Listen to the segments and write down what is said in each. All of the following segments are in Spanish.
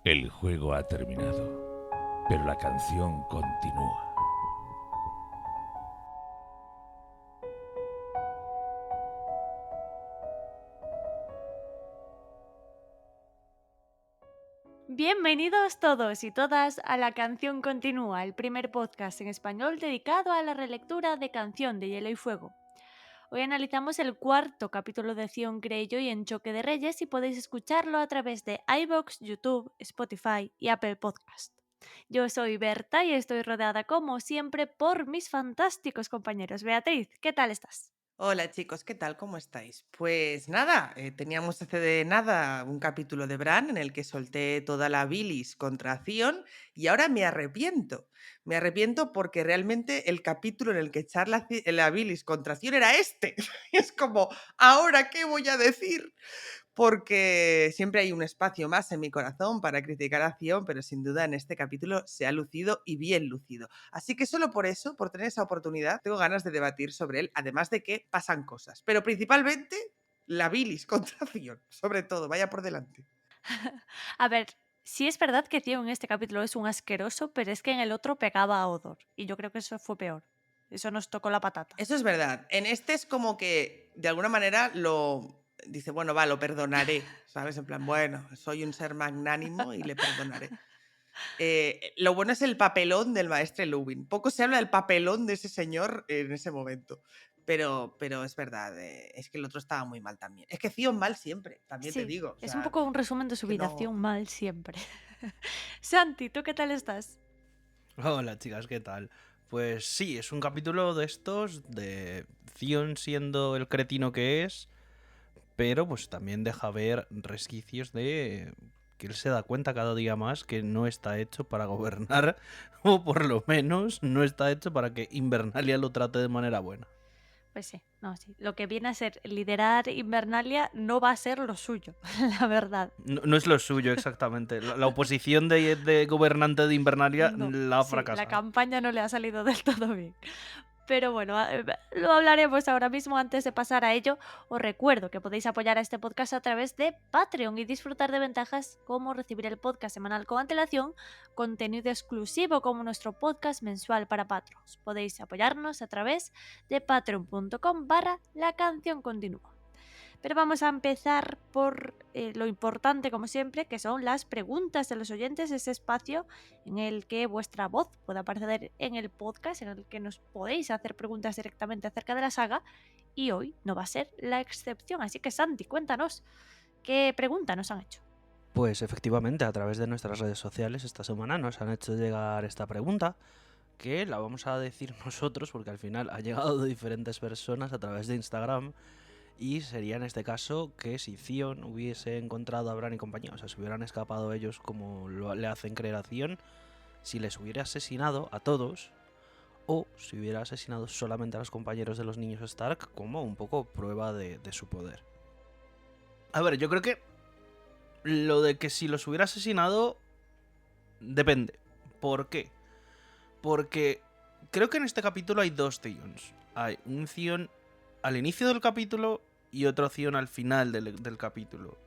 El juego ha terminado, pero la canción continúa. Bienvenidos todos y todas a La Canción Continúa, el primer podcast en español dedicado a la relectura de Canción de Hielo y Fuego. Hoy analizamos el cuarto capítulo de Theon Greyjoy en Choque de Reyes y podéis escucharlo a través de iVoox, YouTube, Spotify y Apple Podcast. Yo soy Berta y estoy rodeada como siempre por mis fantásticos compañeros. Beatriz, ¿qué tal estás? Hola chicos, ¿qué tal? ¿Cómo estáis? Pues nada, teníamos hace de nada un capítulo de Bran en el que solté toda la bilis contra Theon y ahora me arrepiento. Me arrepiento porque realmente el capítulo en el que echar la bilis contra Theon era este. Y es como, ¿ahora qué voy a decir? Porque siempre hay un espacio más en mi corazón para criticar a Theon, pero sin duda en este capítulo se ha lucido y bien lucido. Así que solo por eso, por tener esa oportunidad, tengo ganas de debatir sobre él, además de que pasan cosas. Pero principalmente la bilis contra Theon, sobre todo, vaya por delante. A ver, sí es verdad que Theon en este capítulo es un asqueroso, pero es que en el otro pegaba a Odor. Y yo creo que eso fue peor. Eso nos tocó la patata. Eso es verdad. En este es como que de alguna manera lo dice, bueno, va, lo perdonaré, ¿sabes? En plan, bueno, soy un ser magnánimo y le perdonaré. Lo bueno es el papelón del maestre Lubin. Poco se habla del papelón de ese señor en ese momento. Pero es verdad, es que el otro estaba muy mal también. Es que Theon mal siempre, también te Sí, digo. O es un sea, poco un resumen de es su que vida. no. Theon mal siempre. Santi, ¿tú qué tal estás? Hola chicas, ¿qué tal? Pues sí, es un capítulo de estos, de Theon siendo el cretino que es, pero pues también deja ver resquicios de que él se da cuenta cada día más que no está hecho para gobernar, o por lo menos no está hecho para que Invernalia lo trate de manera buena. Pues sí, no, sí. Lo que viene a ser liderar Invernalia no va a ser lo suyo, la verdad. No es lo suyo exactamente. La oposición de gobernante de Invernalia No, la ha sí, la fracasado. campaña no le ha salido del todo bien. Pero bueno, lo hablaremos ahora mismo. Antes de pasar a ello, os recuerdo que podéis apoyar a este podcast a través de Patreon y disfrutar de ventajas como recibir el podcast semanal con antelación, contenido exclusivo como nuestro podcast mensual para Patrons. Podéis apoyarnos a través de patreon.com/la canción continúa. Pero vamos a empezar por lo importante, como siempre, que son las preguntas de los oyentes, ese espacio en el que vuestra voz puede aparecer en el podcast, en el que nos podéis hacer preguntas directamente acerca de la saga, y hoy no va a ser la excepción. Así que Santi, cuéntanos, ¿qué pregunta nos han hecho? Pues efectivamente, a través de nuestras redes sociales esta semana nos han hecho llegar esta pregunta, que la vamos a decir nosotros porque al final ha llegado de diferentes personas a través de Instagram, y sería en este caso que si Theon hubiese encontrado a Bran y compañía, o sea, si hubieran escapado ellos como le hacen creer a Theon, si les hubiera asesinado a todos o si hubiera asesinado solamente a los compañeros de los niños Stark como un poco prueba de su poder. A ver, yo creo que lo de que si los hubiera asesinado depende. ¿Por qué? Porque creo que en este capítulo hay dos Theons. Hay un Theon al inicio del capítulo y otro Theon al final del capítulo.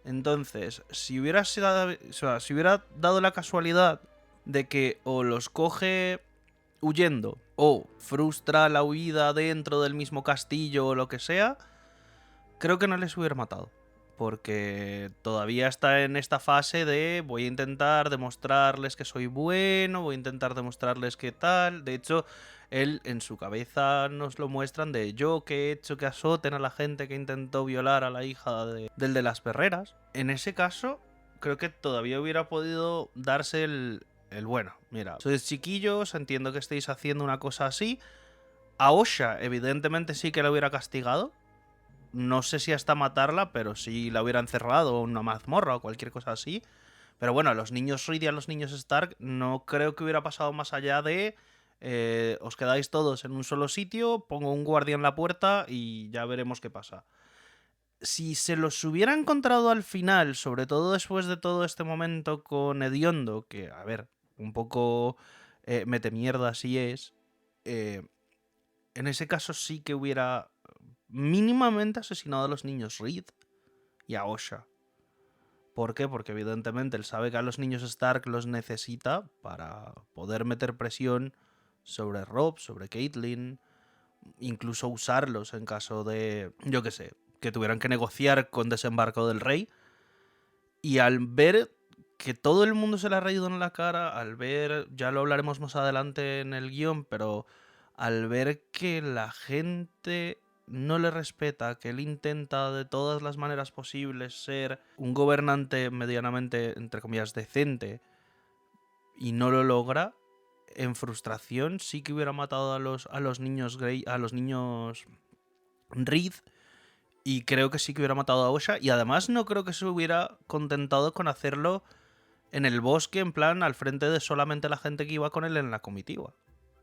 Entonces, si hubiera, si hubiera dado la casualidad de que o los coge huyendo o frustra la huida dentro del mismo castillo o lo que sea, creo que no les hubiera matado. Porque todavía está en esta fase de voy a intentar demostrarles que soy bueno, voy a intentar demostrarles que tal. De hecho, él en su cabeza nos lo muestran de yo que he hecho que azoten a la gente que intentó violar a la hija del de las perreras. En ese caso, creo que todavía hubiera podido darse el bueno. Mira, sois chiquillos, entiendo que estéis haciendo una cosa así. A Osha, evidentemente sí que la hubiera castigado, no sé si hasta matarla, pero si la hubiera encerrado en una mazmorra o cualquier cosa así. Pero bueno, a los niños Reed y a los niños Stark no creo que hubiera pasado más allá de os quedáis todos en un solo sitio, pongo un guardia en la puerta y ya veremos qué pasa. Si se los hubiera encontrado al final, sobre todo después de todo este momento con Hediondo, que, a ver, un poco mete mierda así es, eh, en ese caso sí que hubiera mínimamente asesinado a los niños Reed y a Osha. ¿Por qué? Porque evidentemente él sabe que a los niños Stark los necesita para poder meter presión sobre Robb, sobre Catelyn, incluso usarlos en caso de, yo qué sé, que tuvieran que negociar con desembarco del rey. Y al ver que todo el mundo se le ha reído en la cara, al ver, ya lo hablaremos más adelante en el guión, pero al ver que la gente no le respeta, que él intenta de todas las maneras posibles ser un gobernante medianamente, entre comillas, decente, y no lo logra, en frustración sí que hubiera matado a los niños Grey, a los niños Reed, y creo que sí que hubiera matado a Osha, y además no creo que se hubiera contentado con hacerlo en el bosque, en plan, al frente de solamente la gente que iba con él en la comitiva.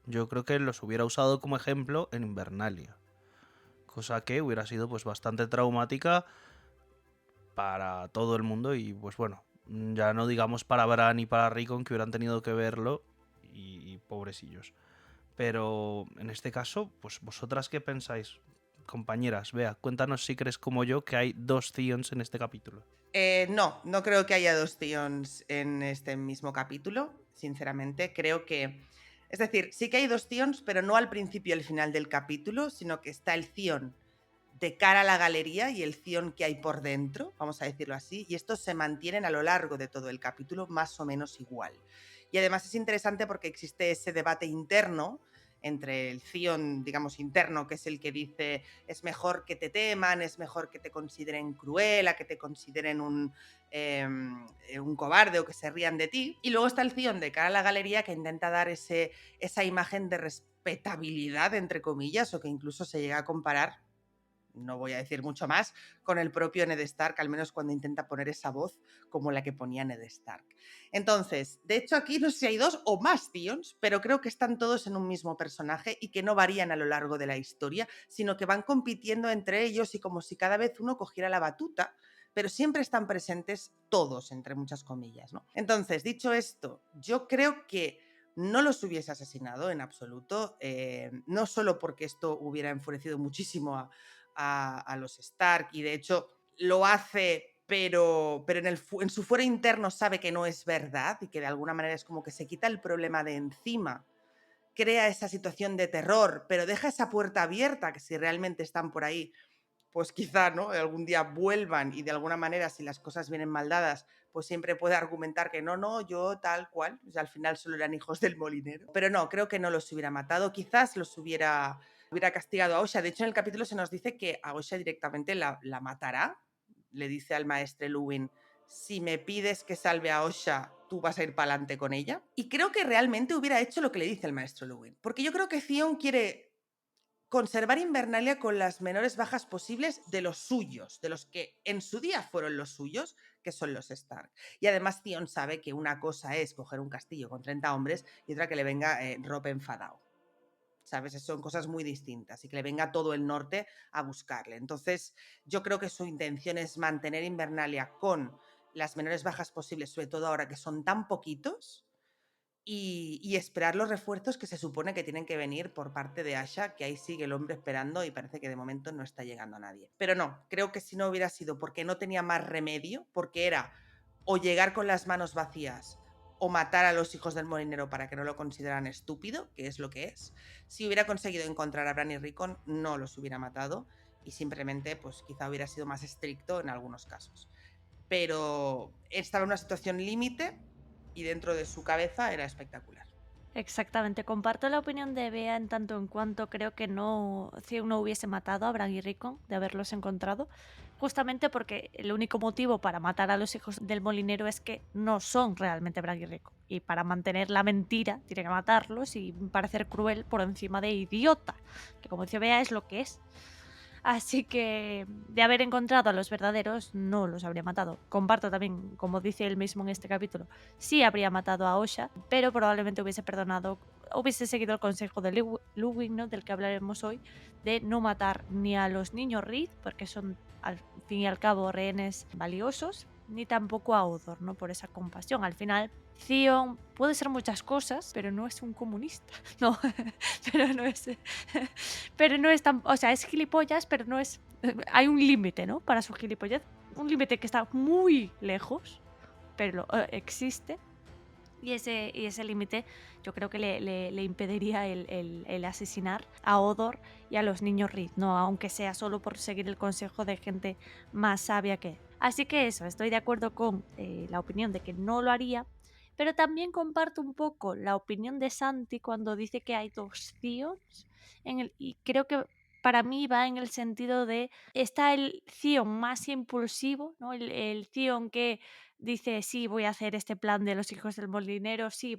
Yo creo que los hubiera usado como ejemplo en Invernalia. Cosa que hubiera sido pues bastante traumática para todo el mundo y pues bueno, ya no digamos para Bran y para Rickon, que hubieran tenido que verlo y pobrecillos. Pero en este caso, pues vosotras qué pensáis, compañeras. Bea, cuéntanos si crees como yo que hay 2 Theons en este capítulo. No creo que haya 2 Theons en este mismo capítulo, sinceramente. Creo que... Es decir, sí que hay 2 Theons, pero no al principio y al final del capítulo, sino que está el Theon de cara a la galería y el Theon que hay por dentro, vamos a decirlo así, y estos se mantienen a lo largo de todo el capítulo más o menos igual. Y además es interesante porque existe ese debate interno entre el Theon, digamos, interno, que es el que dice es mejor que te teman, es mejor que te consideren cruel, a que te consideren un cobarde o que se rían de ti. Y luego está el Theon de cara a la galería que intenta dar esa imagen de respetabilidad, entre comillas, o que incluso se llega a comparar, no voy a decir mucho más, con el propio Ned Stark, al menos cuando intenta poner esa voz como la que ponía Ned Stark. Entonces, de hecho aquí no sé si hay 2 o más Theons, pero creo que están todos en un mismo personaje y que no varían a lo largo de la historia, sino que van compitiendo entre ellos y como si cada vez uno cogiera la batuta, pero siempre están presentes todos, entre muchas comillas, ¿no? Entonces, dicho esto, yo creo que no los hubiese asesinado en absoluto, no solo porque esto hubiera enfurecido muchísimo a los Stark, y de hecho lo hace, pero en su fuero interno sabe que no es verdad y que de alguna manera es como que se quita el problema de encima, crea esa situación de terror, pero deja esa puerta abierta que si realmente están por ahí, pues quizá, ¿no?, algún día vuelvan y de alguna manera, si las cosas vienen mal dadas, pues siempre puede argumentar que no, yo tal cual, o sea, al final solo eran hijos del molinero. Pero no, creo que no los hubiera matado, quizás los hubiera castigado a Osha. De hecho, en el capítulo se nos dice que a Osha directamente la matará. Le dice al maestre Luwin, si me pides que salve a Osha, tú vas a ir para adelante con ella. Y creo que realmente hubiera hecho lo que le dice el maestro Luwin, porque yo creo que Theon quiere conservar Invernalia con las menores bajas posibles de los suyos, de los que en su día fueron los suyos, que son los Stark. Y además Theon sabe que una cosa es coger un castillo con 30 hombres y otra que le venga Robb enfadado. ¿Sabes? Son cosas muy distintas y que le venga todo el norte a buscarle. Entonces, yo creo que su intención es mantener Invernalia con las menores bajas posibles, sobre todo ahora que son tan poquitos, y esperar los refuerzos que se supone que tienen que venir por parte de Asha, que ahí sigue el hombre esperando y parece que de momento no está llegando a nadie. Pero no, creo que si no hubiera sido porque no tenía más remedio, porque era o llegar con las manos vacías o matar a los hijos del molinero para que no lo consideraran estúpido, que es lo que es, si hubiera conseguido encontrar a Bran y Rickon, no los hubiera matado y simplemente pues quizá hubiera sido más estricto en algunos casos. Pero estaba en una situación límite y dentro de su cabeza era espectacular. Exactamente, comparto la opinión de Bea en tanto en cuanto creo que Theon no hubiese matado a Bran y Rickon de haberlos encontrado, justamente porque el único motivo para matar a los hijos del molinero es que no son realmente Bran y Rickon, y para mantener la mentira tiene que matarlos y parecer cruel por encima de idiota, que como dice Bea es lo que es. Así que de haber encontrado a los verdaderos, no los habría matado. Comparto también, como dice él mismo en este capítulo, sí habría matado a Osha, pero probablemente hubiese seguido el consejo de Luwin, ¿no?, del que hablaremos hoy, de no matar ni a los niños Reed, porque son al fin y al cabo rehenes valiosos, ni tampoco a Odor, ¿no?, por esa compasión. Al final, Theon puede ser muchas cosas, pero no es un comunista. No, pero no es tan... O sea, es gilipollas, pero no es... Hay un límite, ¿no?, para su gilipollez. un límite que está muy lejos, pero existe. Y ese límite yo creo que le impediría el asesinar a Odor y a los niños Reed, ¿no? Aunque sea solo por seguir el consejo de gente más sabia que él. Así que eso, estoy de acuerdo con la opinión de que no lo haría, pero también comparto un poco la opinión de Santi cuando dice que hay dos Tions, y creo que para mí va en el sentido de, está el Theon más impulsivo, ¿no? El Theon que dice, sí, voy a hacer este plan de los hijos del molinero, sí,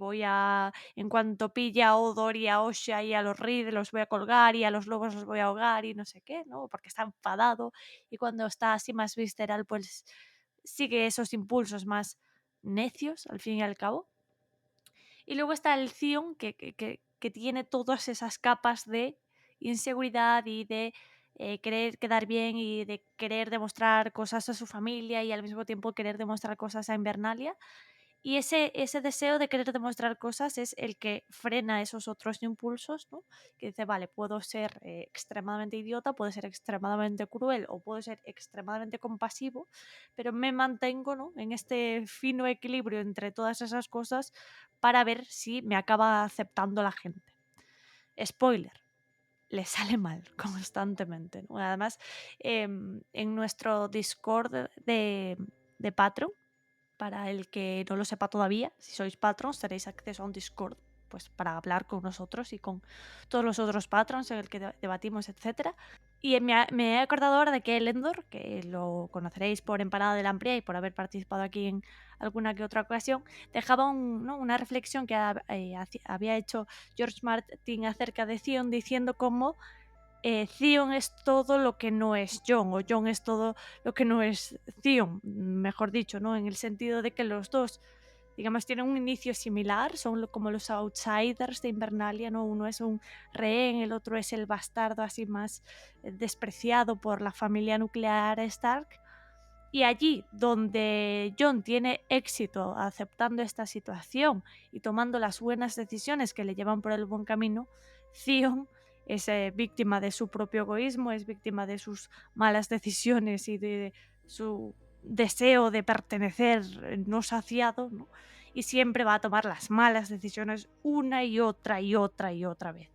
en cuanto pille a Odor y a Osha y a los Reed los voy a colgar y a los lobos los voy a ahogar y no sé qué, ¿no? Porque está enfadado y cuando está así más visceral, pues sigue esos impulsos más necios, al fin y al cabo. Y luego está el Theon que tiene todas esas capas de inseguridad y de querer quedar bien y de querer demostrar cosas a su familia y al mismo tiempo querer demostrar cosas a Invernalia. Y ese deseo de querer demostrar cosas es el que frena esos otros impulsos, ¿no? Que dice, vale, puedo ser extremadamente idiota, puedo ser extremadamente cruel o puedo ser extremadamente compasivo, pero me mantengo, ¿no? En este fino equilibrio entre todas esas cosas para ver si me acaba aceptando la gente. Spoiler, le sale mal constantemente, ¿no? Además, en nuestro Discord de Patreon, para el que no lo sepa todavía, si sois patrons tenéis acceso a un Discord pues para hablar con nosotros y con todos los otros patrons en el que debatimos, etc. Y me he acordado ahora de que Elendor, que lo conoceréis por Empanada de la Ampria y por haber participado aquí en alguna que otra ocasión, dejaba una reflexión que había hecho George Martin acerca de Theon, diciendo cómo Theon es todo lo que no es Jon, o Jon es todo lo que no es Theon, mejor dicho, ¿no? En el sentido de que los dos, digamos, tienen un inicio similar, son como los outsiders de Invernalia, ¿no? Uno es un rehén, el otro es el bastardo así más despreciado por la familia nuclear Stark. Y allí donde Jon tiene éxito aceptando esta situación y tomando las buenas decisiones que le llevan por el buen camino, Theon es víctima de su propio egoísmo, es víctima de sus malas decisiones y de su deseo de pertenecer no saciado, ¿no? Y siempre va a tomar las malas decisiones una y otra y otra y otra vez.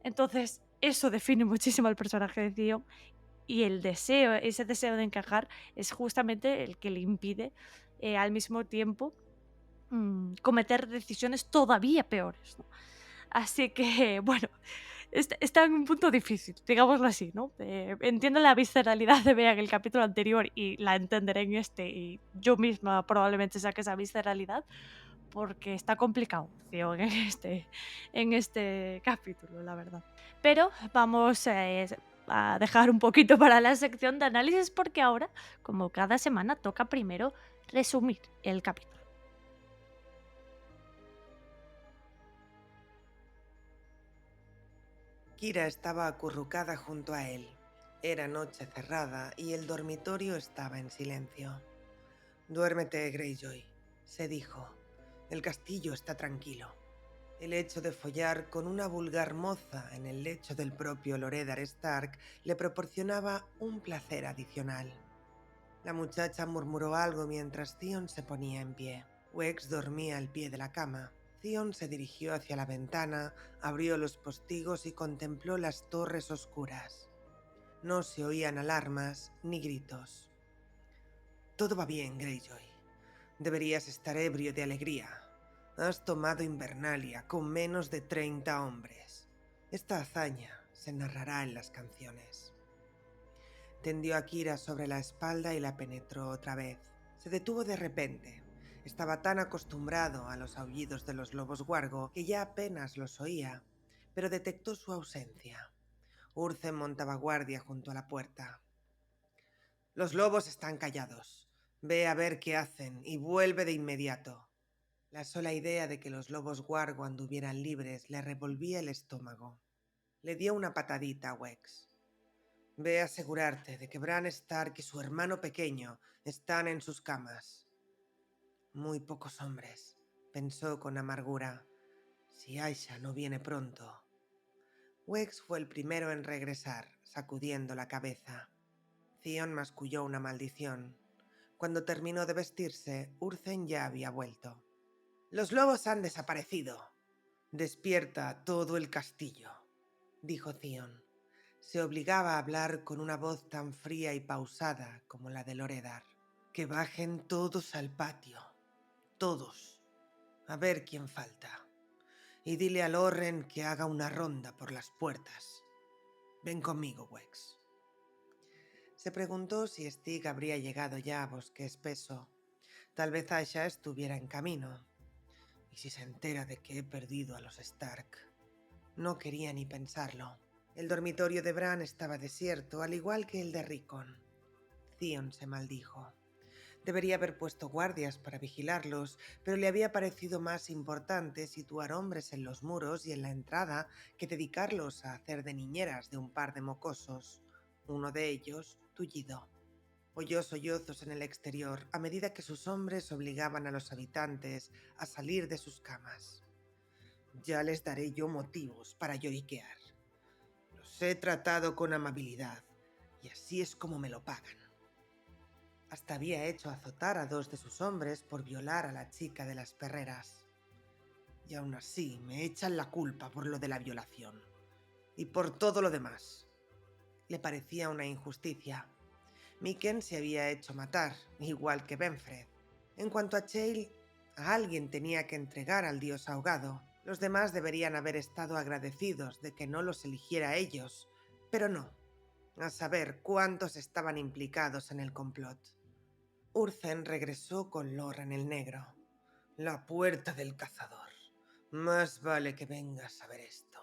Entonces, eso define muchísimo al personaje de Theon y ese deseo de encajar es justamente el que le impide al mismo tiempo cometer decisiones todavía peores, ¿no? Así que, bueno, está en un punto difícil, digámoslo así, ¿no? Entiendo la visceralidad de Bea en el capítulo anterior y la entenderé en este, y yo misma probablemente saque esa visceralidad porque está complicado, tío, en este capítulo, la verdad. Pero vamos a dejar un poquito para la sección de análisis porque ahora, como cada semana, toca primero resumir el capítulo. Kira estaba acurrucada junto a él. Era noche cerrada y el dormitorio estaba en silencio. Duérmete, Greyjoy, se dijo. El castillo está tranquilo. El hecho de follar con una vulgar moza en el lecho del propio Loredar Stark le proporcionaba un placer adicional. La muchacha murmuró algo mientras Theon se ponía en pie. Wex dormía al pie de la cama. Theon se dirigió hacia la ventana, abrió los postigos y contempló las torres oscuras. No se oían alarmas ni gritos. Todo va bien, Greyjoy. Deberías estar ebrio de alegría. Has tomado Invernalia con menos de 30 hombres. Esta hazaña se narrará en las canciones. Tendió a Kira sobre la espalda y la penetró otra vez. Se detuvo de repente. Estaba tan acostumbrado a los aullidos de los lobos guargo que ya apenas los oía, pero detectó su ausencia. Urzen montaba guardia junto a la puerta. Los lobos están callados. Ve a ver qué hacen y vuelve de inmediato. La sola idea de que los lobos guargo anduvieran libres le revolvía el estómago. Le dio una patadita a Wex. Ve a asegurarte de que Bran Stark y su hermano pequeño están en sus camas. Muy pocos hombres, pensó con amargura. Si Aisha no viene pronto. Wex fue el primero en regresar, sacudiendo la cabeza. Theon masculló una maldición. Cuando terminó de vestirse, Urthen ya había vuelto. «Los lobos han desaparecido. Despierta todo el castillo», dijo Theon. Se obligaba a hablar con una voz tan fría y pausada como la de Loredar. «Que bajen todos al patio. Todos. A ver quién falta. Y dile a Lorren que haga una ronda por las puertas. Ven conmigo, Wex». Se preguntó si Stig habría llegado ya a Bosque Espeso. Tal vez Asha estuviera en camino. ¿Y si se entera de que he perdido a los Stark? No quería ni pensarlo. El dormitorio de Bran estaba desierto, al igual que el de Rickon. Theon se maldijo. Debería haber puesto guardias para vigilarlos, pero le había parecido más importante situar hombres en los muros y en la entrada que dedicarlos a hacer de niñeras de un par de mocosos. Uno de ellos, tullido. Oyó sollozos en el exterior a medida que sus hombres obligaban a los habitantes a salir de sus camas. «Ya les daré yo motivos para lloriquear. Los he tratado con amabilidad y así es como me lo pagan». Hasta había hecho azotar a 2 de sus hombres por violar a la chica de las perreras. Y aún así me echan la culpa por lo de la violación. Y por todo lo demás. Le parecía una injusticia. Mikken se había hecho matar, igual que Benfred. En cuanto a Chael, a alguien tenía que entregar al dios ahogado. Los demás deberían haber estado agradecidos de que no los eligiera a ellos, pero no. A saber cuántos estaban implicados en el complot. Urthen regresó con Lorren el Negro. «La puerta del cazador. Más vale que vengas a ver esto».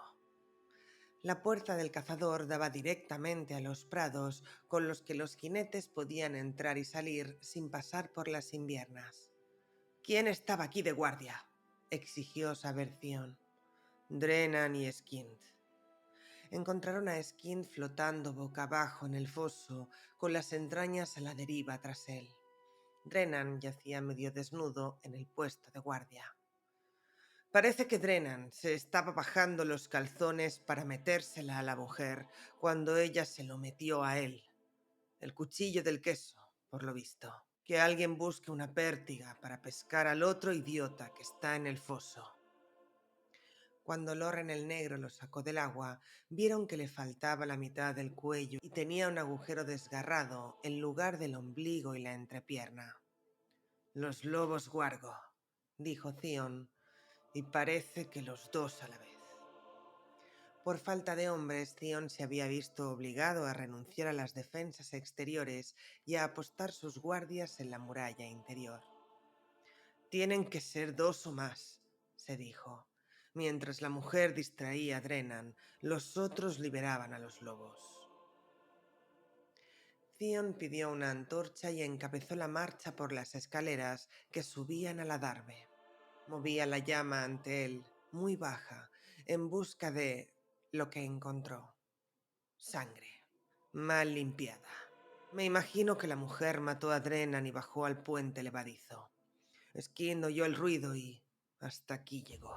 La puerta del cazador daba directamente a los prados con los que los jinetes podían entrar y salir sin pasar por las inviernas. «¿Quién estaba aquí de guardia?», exigió saber Theon. «Drennan y Skint». Encontraron a Skint flotando boca abajo en el foso, con las entrañas a la deriva tras él. Drennan yacía medio desnudo en el puesto de guardia. Parece que Drennan se estaba bajando los calzones para metérsela a la mujer cuando ella se lo metió a él. El cuchillo del queso, por lo visto. Que alguien busque una pértiga para pescar al otro idiota que está en el foso. Cuando Lorren el Negro lo sacó del agua, vieron que le faltaba la mitad del cuello y tenía un agujero desgarrado en lugar del ombligo y la entrepierna. «Los lobos guargo», dijo Theon, «y parece que los 2 a la vez». Por falta de hombres, Theon se había visto obligado a renunciar a las defensas exteriores y a apostar sus guardias en la muralla interior. «Tienen que ser 2 o más», se dijo. Mientras la mujer distraía a Drennan, los otros liberaban a los lobos. Theon pidió una antorcha y encabezó la marcha por las escaleras que subían a la Darbe. Movía la llama ante él, muy baja, en busca de lo que encontró. Sangre, mal limpiada. Me imagino que la mujer mató a Drennan y bajó al puente levadizo. Skint oyó el ruido y hasta aquí llegó.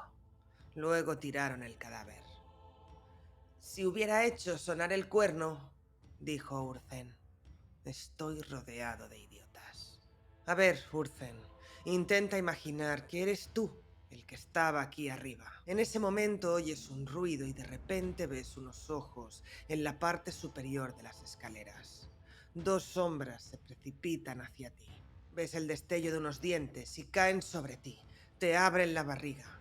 Luego tiraron el cadáver. «Si hubiera hecho sonar el cuerno», dijo Urthen. «Estoy rodeado de idiotas. A ver, Urthen, intenta imaginar que eres tú el que estaba aquí arriba. En ese momento oyes un ruido y de repente ves unos ojos en la parte superior de las escaleras. 2 sombras se precipitan hacia ti. Ves el destello de unos dientes y caen sobre ti. Te abren la barriga».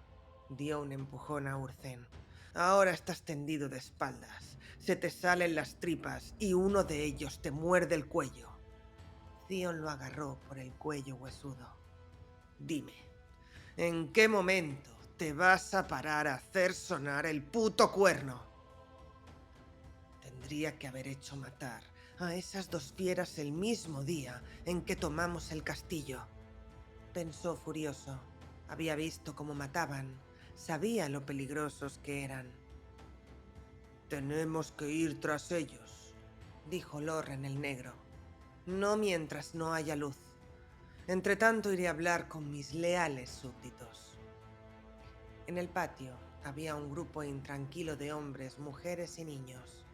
Dio un empujón a Urthen. «Ahora estás tendido de espaldas. Se te salen las tripas y uno de ellos te muerde el cuello». Theon lo agarró por el cuello huesudo. «Dime, ¿en qué momento te vas a parar a hacer sonar el puto cuerno?» «Tendría que haber hecho matar a esas 2 fieras el mismo día en que tomamos el castillo», pensó furioso. Había visto cómo mataban, sabía lo peligrosos que eran. «Tenemos que ir tras ellos», dijo Lorren el Negro. «No mientras no haya luz. Entretanto iré a hablar con mis leales súbditos». En el patio había un grupo intranquilo de hombres, mujeres y niños.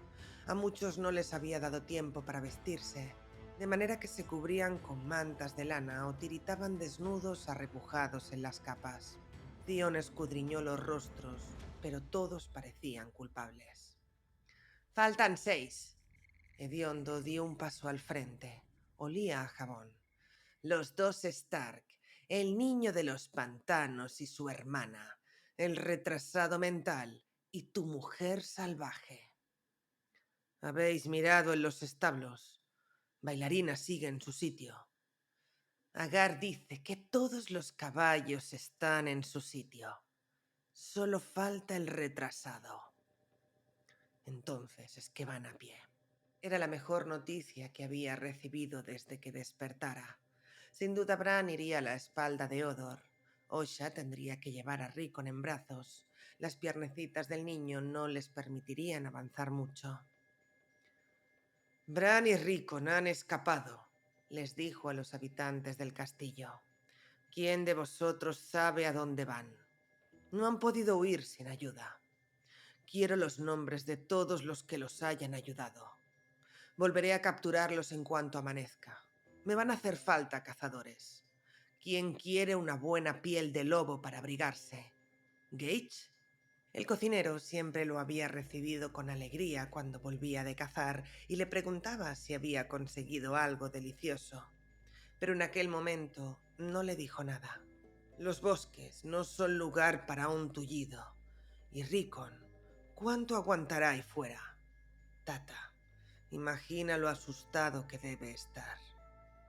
A muchos no les había dado tiempo para vestirse, de manera que se cubrían con mantas de lana o tiritaban desnudos arrepujados en las capas. Theon escudriñó los rostros, pero todos parecían culpables. «Faltan 6». Hediondo dio un paso al frente. Olía a jabón. «Los 2 Stark, el niño de los pantanos y su hermana, el retrasado mental y tu mujer salvaje. Habéis mirado en los establos. Bailarina sigue en su sitio. Agar dice que todos los caballos están en su sitio. Solo falta el retrasado. Entonces es que van a pie». Era la mejor noticia que había recibido desde que despertara. Sin duda Bran iría a la espalda de Hodor. Osha tendría que llevar a Rickon en brazos. Las piernecitas del niño no les permitirían avanzar mucho. «Bran y Rickon han escapado», les dijo a los habitantes del castillo. «¿Quién de vosotros sabe a dónde van? No han podido huir sin ayuda. Quiero los nombres de todos los que los hayan ayudado. Volveré a capturarlos en cuanto amanezca. Me van a hacer falta cazadores. ¿Quién quiere una buena piel de lobo para abrigarse? ¿Gage?» El cocinero siempre lo había recibido con alegría cuando volvía de cazar y le preguntaba si había conseguido algo delicioso. Pero en aquel momento no le dijo nada. Los bosques no son lugar para un tullido. Y Rickon, ¿cuánto aguantará ahí fuera? Tata, imagina lo asustado que debe estar.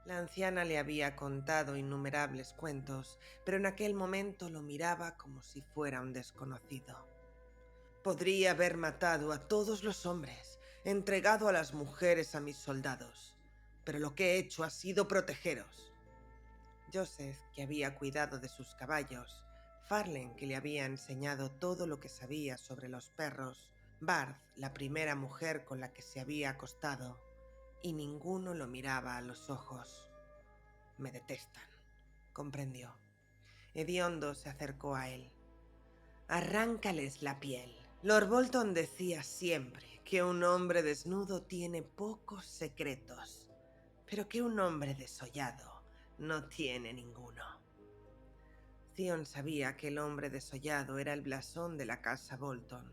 La anciana le había contado innumerables cuentos, pero en aquel momento lo miraba como si fuera un desconocido. «Podría haber matado a todos los hombres, entregado a las mujeres a mis soldados, pero lo que he hecho ha sido protegeros». Joseph, que había cuidado de sus caballos, Farlen, que le había enseñado todo lo que sabía sobre los perros, Barth, la primera mujer con la que se había acostado, y ninguno lo miraba a los ojos. «Me detestan», comprendió. Hediondo se acercó a él. «Arráncales la piel». Lord Bolton decía siempre que un hombre desnudo tiene pocos secretos, pero que un hombre desollado no tiene ninguno. Theon sabía que el hombre desollado era el blasón de la casa Bolton.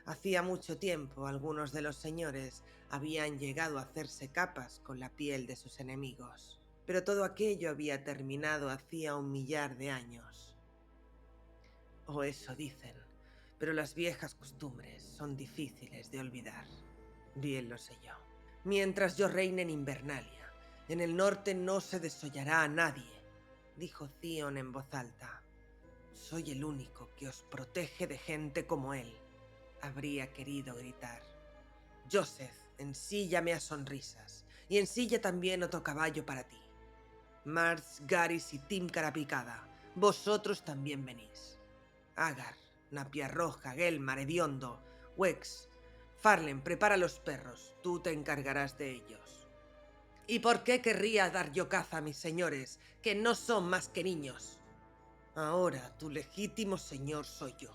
Hacía mucho tiempo algunos de los señores habían llegado a hacerse capas con la piel de sus enemigos, pero todo aquello había terminado hacía 1 millar de años. O eso dicen, pero las viejas costumbres son difíciles de olvidar. Bien lo sé yo. Mientras yo reine en Invernalia, en el norte no se desollará a nadie, dijo Theon en voz alta. Soy el único que os protege de gente como él, habría querido gritar. Joseph, ensíllame a sonrisas, y ensilla también otro caballo para ti. Mars, Garys y Tim Carapicada, vosotros también venís. Agar, Napia Roja, Gelmar, Hediondo, Wex, Farlen, prepara los perros, tú te encargarás de ellos. ¿Y por qué querría dar yo caza a mis señores, que no son más que niños? Ahora tu legítimo señor soy yo.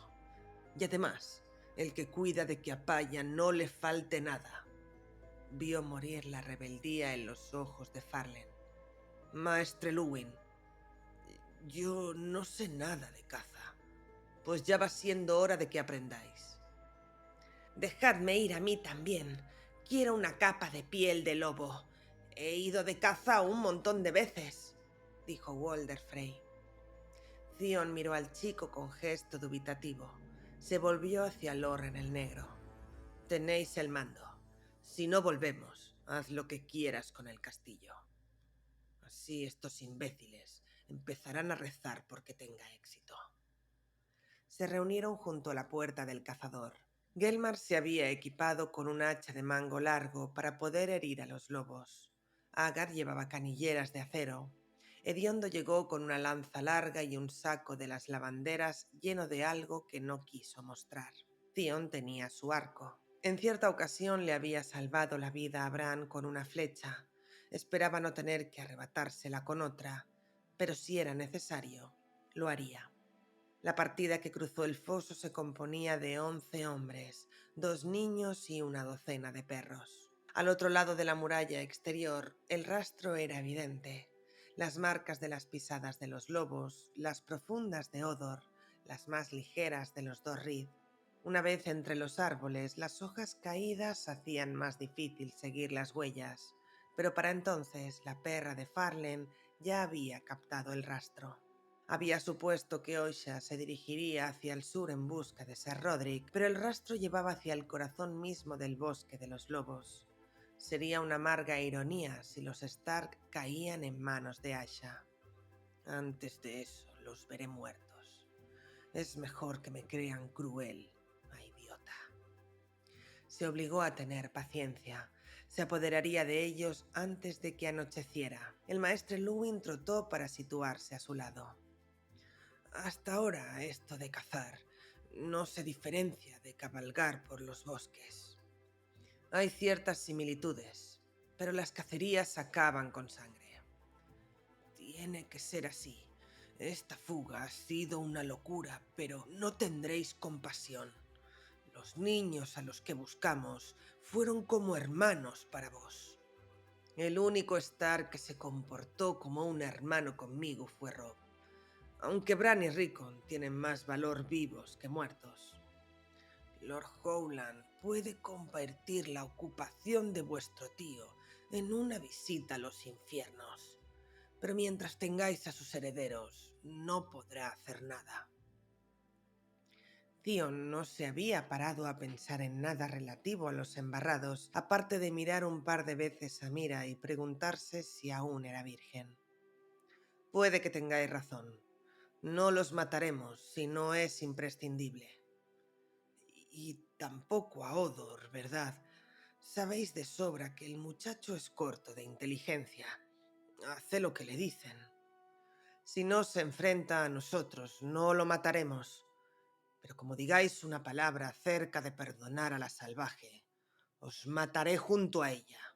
Y además, el que cuida de que a Paya no le falte nada. Vio morir la rebeldía en los ojos de Farlen. Maestre Luwin, yo no sé nada de caza. Pues ya va siendo hora de que aprendáis. Dejadme ir a mí también. Quiero una capa de piel de lobo. He ido de caza un montón de veces, dijo Walder Frey. Theon miró al chico con gesto dubitativo. Se volvió hacia Loren el Negro. Tenéis el mando. Si no volvemos, haz lo que quieras con el castillo. Así estos imbéciles empezarán a rezar porque tenga éxito. Se reunieron junto a la puerta del cazador. Gelmar se había equipado con un hacha de mango largo para poder herir a los lobos. Agar llevaba canilleras de acero. Hediondo llegó con una lanza larga y un saco de las lavanderas lleno de algo que no quiso mostrar. Theon tenía su arco. En cierta ocasión le había salvado la vida a Bran con una flecha. Esperaba no tener que arrebatársela con otra, pero si era necesario, lo haría. La partida que cruzó el foso se componía de 11 hombres, 2 niños y una docena de perros. Al otro lado de la muralla exterior, el rastro era evidente. Las marcas de las pisadas de los lobos, las profundas de Odor, las más ligeras de los Dorrid. Una vez entre los árboles, las hojas caídas hacían más difícil seguir las huellas, pero para entonces la perra de Farlen ya había captado el rastro. Había supuesto que Osha se dirigiría hacia el sur en busca de Ser Roderick, pero el rastro llevaba hacia el corazón mismo del bosque de los lobos. Sería una amarga ironía si los Stark caían en manos de Asha. Antes de eso, los veré muertos. Es mejor que me crean cruel, idiota. Se obligó a tener paciencia. Se apoderaría de ellos antes de que anocheciera. El maestre Luwin trotó para situarse a su lado. Hasta ahora esto de cazar no se diferencia de cabalgar por los bosques. Hay ciertas similitudes, pero las cacerías acaban con sangre. Tiene que ser así. Esta fuga ha sido una locura, pero no tendréis compasión. Los niños a los que buscamos fueron como hermanos para vos. El único Stark que se comportó como un hermano conmigo fue Robb. Aunque Bran y Rickon tienen más valor vivos que muertos. Lord Howland puede convertir la ocupación de vuestro tío en una visita a los infiernos, pero mientras tengáis a sus herederos, no podrá hacer nada. Theon no se había parado a pensar en nada relativo a los embarrados, aparte de mirar un par de veces a Mira y preguntarse si aún era virgen. Puede que tengáis razón. No los mataremos si no es imprescindible. Y tampoco a Odor, ¿verdad? Sabéis de sobra que el muchacho es corto de inteligencia. Hace lo que le dicen. Si no se enfrenta a nosotros, no lo mataremos. Pero como digáis una palabra acerca de perdonar a la salvaje, os mataré junto a ella.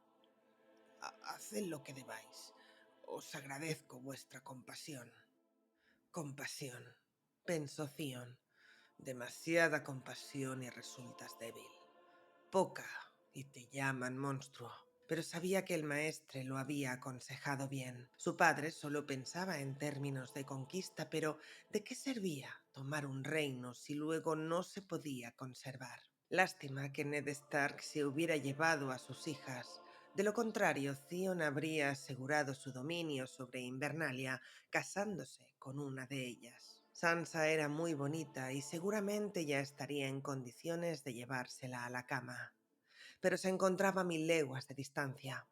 Haced lo que debáis. Os agradezco vuestra compasión. Compasión, pensó Theon. Demasiada compasión y resultas débil. Poca, y te llaman monstruo. Pero sabía que el maestre lo había aconsejado bien. Su padre solo pensaba en términos de conquista, pero ¿de qué servía tomar un reino si luego no se podía conservar? Lástima que Ned Stark se hubiera llevado a sus hijas. De lo contrario, Theon habría asegurado su dominio sobre Invernalia casándose con una de ellas. Sansa era muy bonita y seguramente ya estaría en condiciones de llevársela a la cama. Pero se encontraba a 1000 leguas de distancia.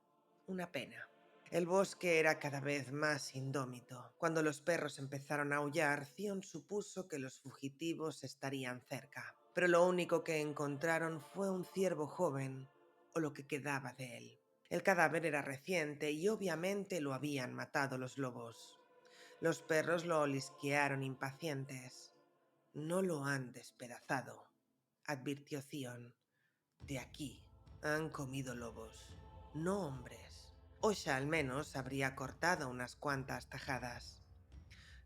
Una pena. El bosque era cada vez más indómito. Cuando los perros empezaron a aullar, Theon supuso que los fugitivos estarían cerca. Pero lo único que encontraron fue un ciervo joven, o lo que quedaba de él. El cadáver era reciente y obviamente lo habían matado los lobos. Los perros lo olisquearon impacientes. No lo han despedazado, advirtió Theon. De aquí han comido lobos, no hombres. Osha al menos habría cortado unas cuantas tajadas.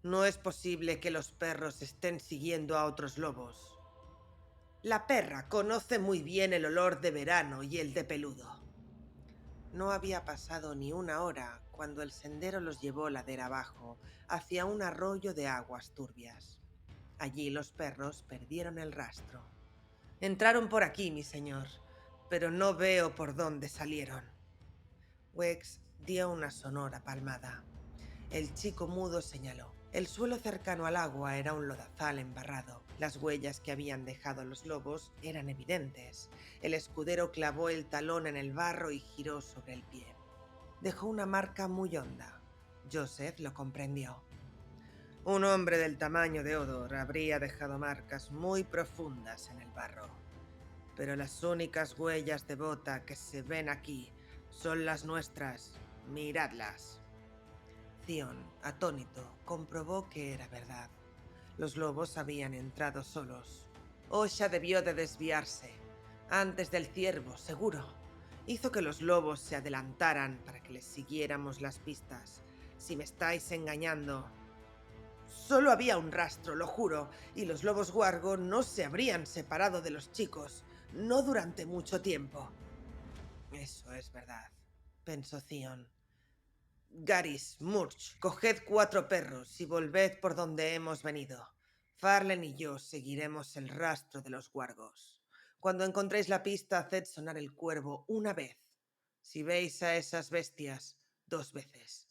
No es posible que los perros estén siguiendo a otros lobos. La perra conoce muy bien el olor de verano y el de peludo. No había pasado ni una hora cuando el sendero los llevó ladera abajo, hacia un arroyo de aguas turbias. Allí los perros perdieron el rastro. Entraron por aquí, mi señor, pero no veo por dónde salieron. Wex dio una sonora palmada. El chico mudo señaló. El suelo cercano al agua era un lodazal embarrado. Las huellas que habían dejado los lobos eran evidentes. El escudero clavó el talón en el barro y giró sobre el pie. Dejó una marca muy honda. Joseph lo comprendió. Un hombre del tamaño de Odor habría dejado marcas muy profundas en el barro. Pero las únicas huellas de bota que se ven aquí son las nuestras. Miradlas. Theon, atónito, comprobó que era verdad. Los lobos habían entrado solos. Osha debió de desviarse. Antes del ciervo, seguro. Hizo que los lobos se adelantaran para que les siguiéramos las pistas. Si me estáis engañando... Solo había un rastro, lo juro, y los lobos guargo no se habrían separado de los chicos, no durante mucho tiempo. Eso es verdad, pensó Theon. Garys, Murch, coged 4 perros y volved por donde hemos venido. Farlen y yo seguiremos el rastro de los guargos. Cuando encontréis la pista, haced sonar el cuervo una vez. Si veis a esas bestias, 2 veces.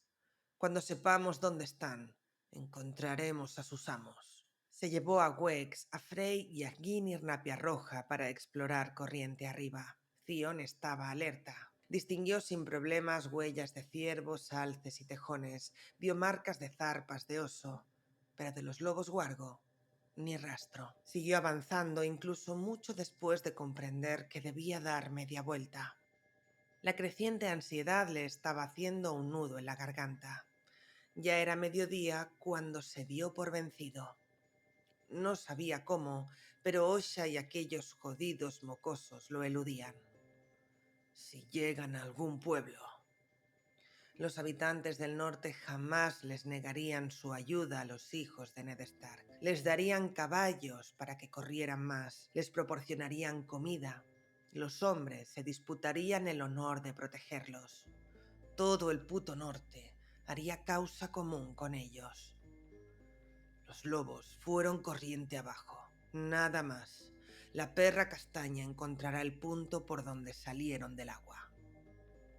Cuando sepamos dónde están, encontraremos a sus amos. Se llevó a Wex, a Frey y a Ginir Napiarroja para explorar corriente arriba. Theon estaba alerta. Distinguió sin problemas huellas de ciervos, alces y tejones, vio marcas de zarpas de oso, pero de los lobos guargo, ni rastro. Siguió avanzando incluso mucho después de comprender que debía dar media vuelta. La creciente ansiedad le estaba haciendo un nudo en la garganta. Ya era mediodía cuando se dio por vencido. No sabía cómo, pero Osha y aquellos jodidos mocosos lo eludían. Si llegan a algún pueblo. Los habitantes del norte jamás les negarían su ayuda a los hijos de Ned Stark. Les darían caballos para que corrieran más, les proporcionarían comida. Los hombres se disputarían el honor de protegerlos. Todo el puto norte haría causa común con ellos. Los lobos fueron corriente abajo, nada más. La perra castaña encontrará el punto por donde salieron del agua.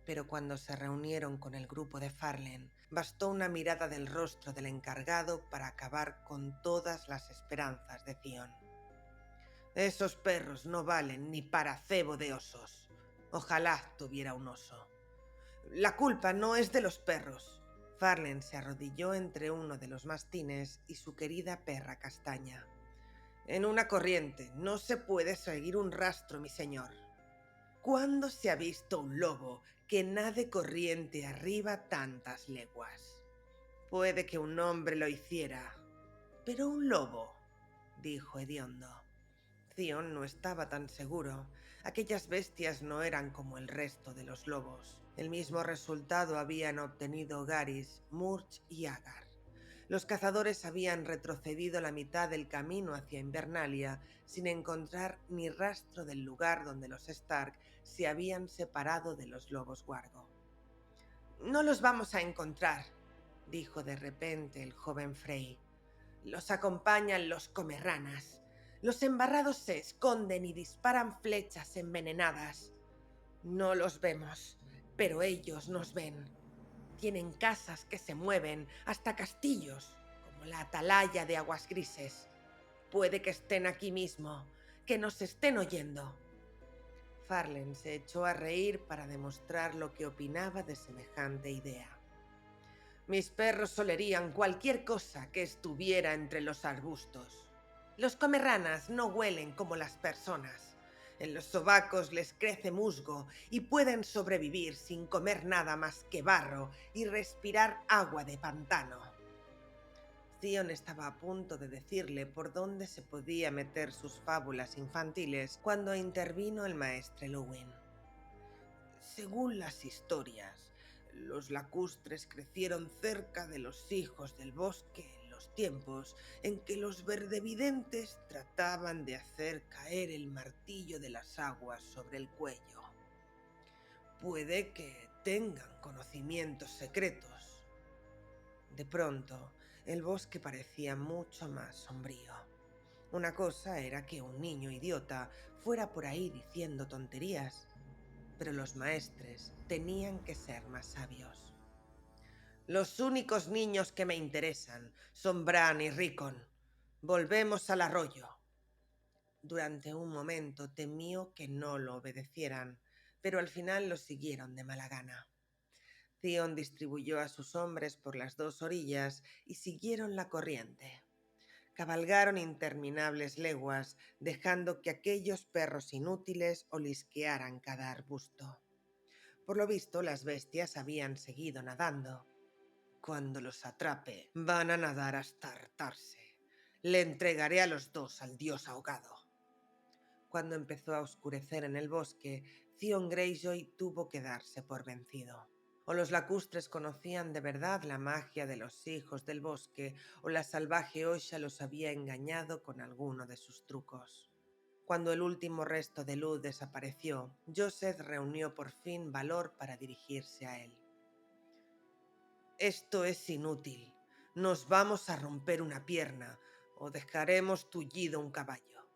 Pero cuando se reunieron con el grupo de Farlen, bastó una mirada del rostro del encargado para acabar con todas las esperanzas de Theon. Esos perros no valen ni para cebo de osos. Ojalá tuviera un oso. La culpa no es de los perros. Farlen se arrodilló entre uno de los mastines y su querida perra castaña. En una corriente no se puede seguir un rastro, mi señor. ¿Cuándo se ha visto un lobo que nade corriente arriba tantas leguas? Puede que un hombre lo hiciera, pero un lobo, dijo hediondo. Theon no estaba tan seguro. Aquellas bestias no eran como el resto de los lobos. El mismo resultado habían obtenido Garys, Murch y Agar. Los cazadores habían retrocedido la mitad del camino hacia Invernalia sin encontrar ni rastro del lugar donde los Stark se habían separado de los lobos guargo. «No los vamos a encontrar», dijo de repente el joven Frey. «Los acompañan los comerranas. Los embarrados se esconden y disparan flechas envenenadas. No los vemos, pero ellos nos ven. Tienen casas que se mueven, hasta castillos, como la atalaya de Aguas Grises. Puede que estén aquí mismo, que nos estén oyendo». Farlen se echó a reír para demostrar lo que opinaba de semejante idea. «Mis perros olerían cualquier cosa que estuviera entre los arbustos. Los comerranas no huelen como las personas. En los sobacos les crece musgo y pueden sobrevivir sin comer nada más que barro y respirar agua de pantano». Theon estaba a punto de decirle por dónde se podía meter sus fábulas infantiles cuando intervino el maestre Luwin. «Según las historias, los lacustres crecieron cerca de los hijos del bosque en los tiempos en que los verdevidentes trataban de hacer caer el martillo de las aguas sobre el cuello. Puede que tengan conocimientos secretos». De pronto, el bosque parecía mucho más sombrío. Una cosa era que un niño idiota fuera por ahí diciendo tonterías, pero los maestres tenían que ser más sabios. «Los únicos niños que me interesan son Bran y Rickon. Volvemos al arroyo». Durante un momento temió que no lo obedecieran, pero al final lo siguieron de mala gana. Theon distribuyó a sus hombres por las 2 orillas y siguieron la corriente. Cabalgaron interminables leguas, dejando que aquellos perros inútiles olisquearan cada arbusto. Por lo visto, las bestias habían seguido nadando. «Cuando los atrape, van a nadar hasta hartarse. Le entregaré a los 2 al dios ahogado». Cuando empezó a oscurecer en el bosque, Theon Greyjoy tuvo que darse por vencido. O los lacustres conocían de verdad la magia de los hijos del bosque, o la salvaje Osha los había engañado con alguno de sus trucos. Cuando el último resto de luz desapareció, Joseph reunió por fin valor para dirigirse a él. «Esto es inútil. Nos vamos a romper una pierna o dejaremos tullido un caballo».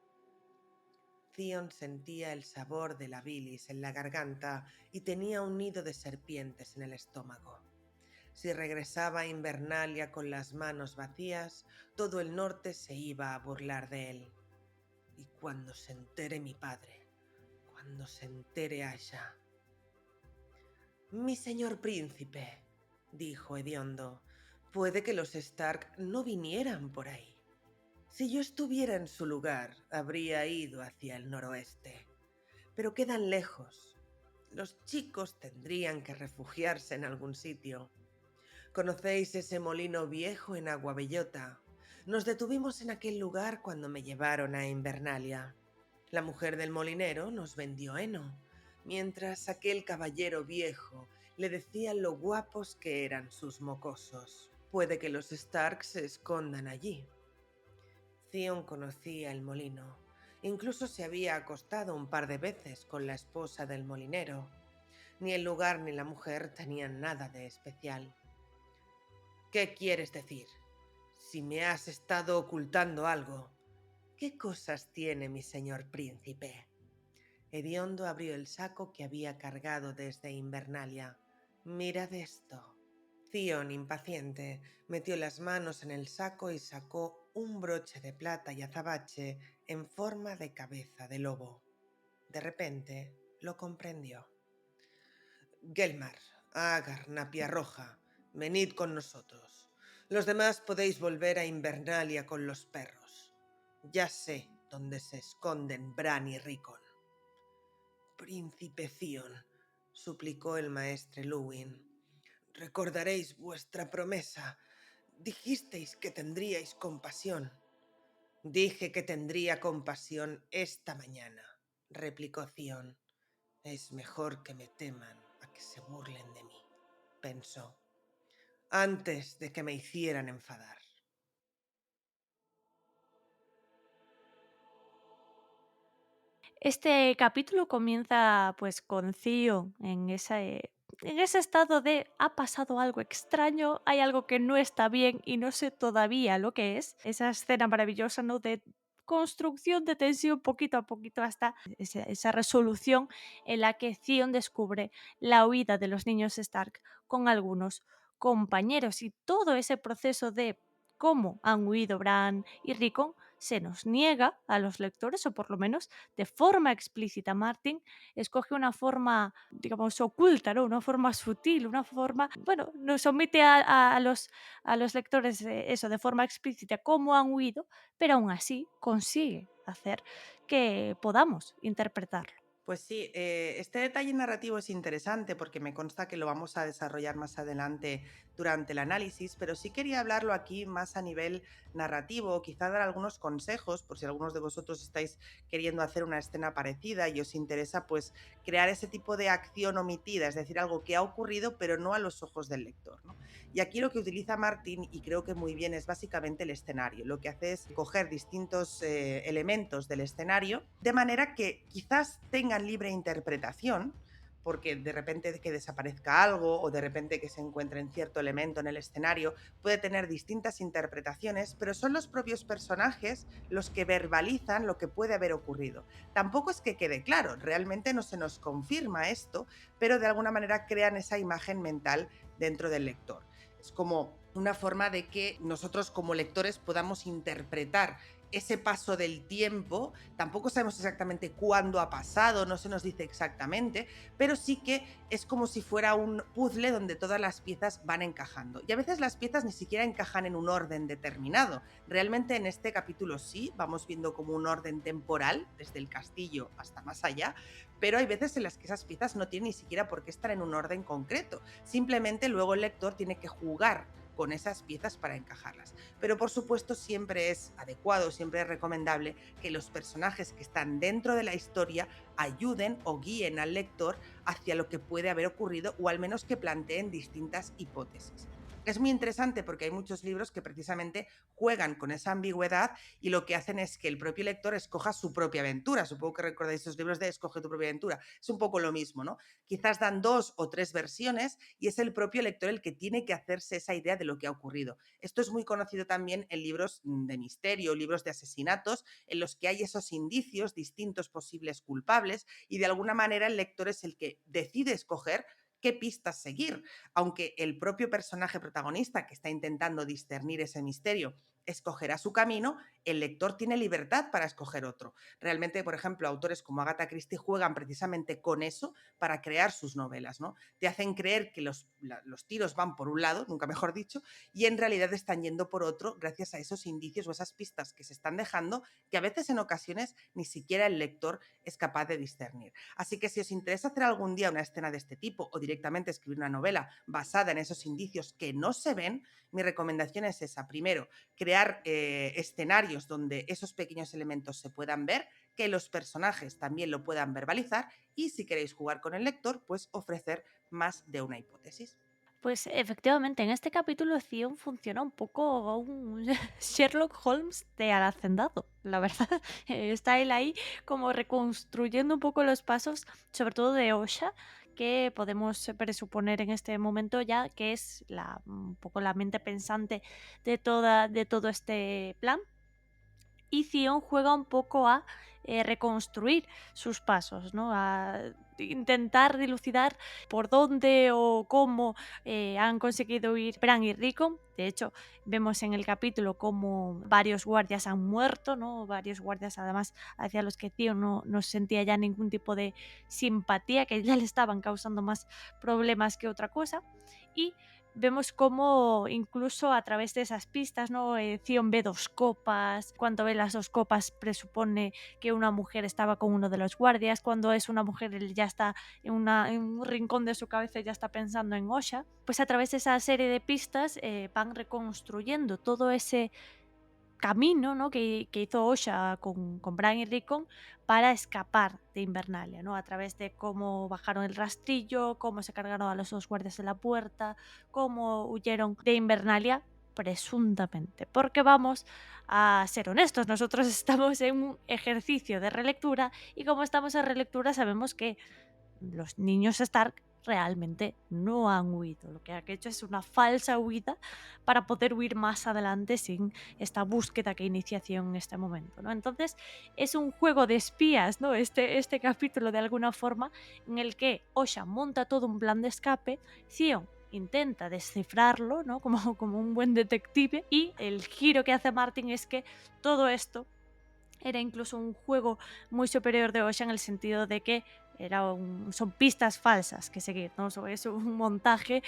Theon sentía el sabor de la bilis en la garganta y tenía un nido de serpientes en el estómago. Si regresaba a Invernalia con las manos vacías, todo el norte se iba a burlar de él. Y cuando se entere mi padre, cuando se entere Asha... «Mi señor príncipe», dijo hediondo, «puede que los Stark no vinieran por ahí. Si yo estuviera en su lugar, habría ido hacia el noroeste. Pero quedan lejos. Los chicos tendrían que refugiarse en algún sitio. ¿Conocéis ese molino viejo en Aguabellota? Nos detuvimos en aquel lugar cuando me llevaron a Invernalia. La mujer del molinero nos vendió heno, mientras aquel caballero viejo le decía lo guapos que eran sus mocosos. Puede que los Stark se escondan allí». Theon conocía el molino. Incluso se había acostado un par de veces con la esposa del molinero. Ni el lugar ni la mujer tenían nada de especial. «¿Qué quieres decir? Si me has estado ocultando algo». «¿Qué cosas tiene mi señor príncipe?» Hediondo abrió el saco que había cargado desde Invernalia. «Mirad esto». Theon, impaciente, metió las manos en el saco y sacó un broche de plata y azabache en forma de cabeza de lobo. De repente lo comprendió. «Gelmar, Agar, Napiarroja, venid con nosotros. Los demás podéis volver a Invernalia con los perros. Ya sé dónde se esconden Bran y Rickon». «Príncipe Theon», suplicó el maestre Luwin, «recordaréis vuestra promesa. Dijisteis que tendríais compasión». «Dije que tendría compasión esta mañana», replicó Theon. «Es mejor que me teman a que se burlen de mí», pensó, «antes de que me hicieran enfadar». Este capítulo comienza pues con Theon en ese estado de ha pasado algo extraño, hay algo que no está bien y no sé todavía lo que es. Esa escena maravillosa, ¿no? De construcción de tensión poquito a poquito hasta esa resolución en la que Theon descubre la huida de los niños Stark con algunos compañeros y todo ese proceso de cómo han huido Bran y Rickon se nos niega a los lectores, o por lo menos de forma explícita. Martin escoge una forma, digamos, oculta, ¿no? Una forma sutil, una forma, bueno, nos omite a los lectores eso de forma explícita cómo han huido, pero aún así consigue hacer que podamos interpretarlo. Pues sí, este detalle narrativo es interesante porque me consta que lo vamos a desarrollar más adelante durante el análisis, pero sí quería hablarlo aquí más a nivel narrativo, quizá dar algunos consejos por si algunos de vosotros estáis queriendo hacer una escena parecida y os interesa pues crear ese tipo de acción omitida, es decir, algo que ha ocurrido pero no a los ojos del lector, ¿no? Y aquí lo que utiliza Martin, y creo que muy bien, es básicamente el escenario. Lo que hace es coger distintos elementos del escenario de manera que quizás tengan libre interpretación, porque de repente que desaparezca algo o de repente que se encuentre en cierto elemento en el escenario puede tener distintas interpretaciones, pero son los propios personajes los que verbalizan lo que puede haber ocurrido. Tampoco es que quede claro, realmente no se nos confirma esto, pero de alguna manera crean esa imagen mental dentro del lector. Es como una forma de que nosotros como lectores podamos interpretar ese paso del tiempo. Tampoco sabemos exactamente cuándo ha pasado, no se nos dice exactamente, pero sí que es como si fuera un puzzle donde todas las piezas van encajando. Y a veces las piezas ni siquiera encajan en un orden determinado. Realmente en este capítulo sí, vamos viendo como un orden temporal, desde el castillo hasta más allá, pero hay veces en las que esas piezas no tienen ni siquiera por qué estar en un orden concreto. Simplemente luego el lector tiene que jugar con esas piezas para encajarlas. Pero por supuesto siempre es adecuado, siempre es recomendable que los personajes que están dentro de la historia ayuden o guíen al lector hacia lo que puede haber ocurrido o al menos que planteen distintas hipótesis. Es muy interesante porque hay muchos libros que precisamente juegan con esa ambigüedad y lo que hacen es que el propio lector escoja su propia aventura. Supongo que recordáis esos libros de Escoge tu propia aventura. Es un poco lo mismo, ¿no? Quizás dan 2 o 3 versiones y es el propio lector el que tiene que hacerse esa idea de lo que ha ocurrido. Esto es muy conocido también en libros de misterio, libros de asesinatos, en los que hay esos indicios, distintos posibles culpables, y de alguna manera el lector es el que decide escoger qué pistas seguir, aunque el propio personaje protagonista que está intentando discernir ese misterio escogerá su camino, el lector tiene libertad para escoger otro. Realmente, por ejemplo, autores como Agatha Christie juegan precisamente con eso para crear sus novelas, ¿no? Te hacen creer que los tiros van por un lado, nunca mejor dicho, y en realidad están yendo por otro gracias a esos indicios o esas pistas que se están dejando, que a veces en ocasiones ni siquiera el lector es capaz de discernir. Así que si os interesa hacer algún día una escena de este tipo o directamente escribir una novela basada en esos indicios que no se ven, mi recomendación es esa. Primero, crear escenarios donde esos pequeños elementos se puedan ver, que los personajes también lo puedan verbalizar y si queréis jugar con el lector, pues ofrecer más de una hipótesis. Pues efectivamente, en este capítulo Theon funciona un poco un Sherlock Holmes de al hacendado, la verdad. Está él ahí como reconstruyendo un poco los pasos, sobre todo de Osha, que podemos presuponer en este momento ya que es un poco la mente pensante de todo este plan. Y Theon juega un poco a reconstruir sus pasos, ¿no? A intentar dilucidar por dónde o cómo han conseguido huir Bran y Rickon. De hecho, vemos en el capítulo cómo varios guardias han muerto, ¿no? Varios guardias además hacia los que Theon no sentía ya ningún tipo de simpatía, que ya le estaban causando más problemas que otra cosa. Y vemos cómo incluso a través de esas pistas, ¿no? Theon ve 2 copas, cuando ve las 2 copas presupone que una mujer estaba con uno de los guardias, cuando es una mujer él ya está en un rincón de su cabeza y ya está pensando en Osha. Pues a través de esa serie de pistas van reconstruyendo todo ese camino, ¿no? que hizo Osha con Bran y Rickon para escapar de Invernalia, ¿no? A través de cómo bajaron el rastrillo, cómo se cargaron a los 2 guardias de la puerta, cómo huyeron de Invernalia presuntamente. Porque vamos a ser honestos, nosotros estamos en un ejercicio de relectura y como estamos en relectura sabemos que los niños Stark realmente no han huido. Lo que han hecho es una falsa huida para poder huir más adelante sin esta búsqueda que iniciación en este momento, ¿no? Entonces es un juego de espías, ¿no? Este capítulo de alguna forma en el que Osha monta todo un plan de escape, Theon intenta descifrarlo, ¿no? Como un buen detective, y el giro que hace Martin es que todo esto era incluso un juego muy superior de Osha en el sentido de que son pistas falsas que seguir, ¿no? Es un montaje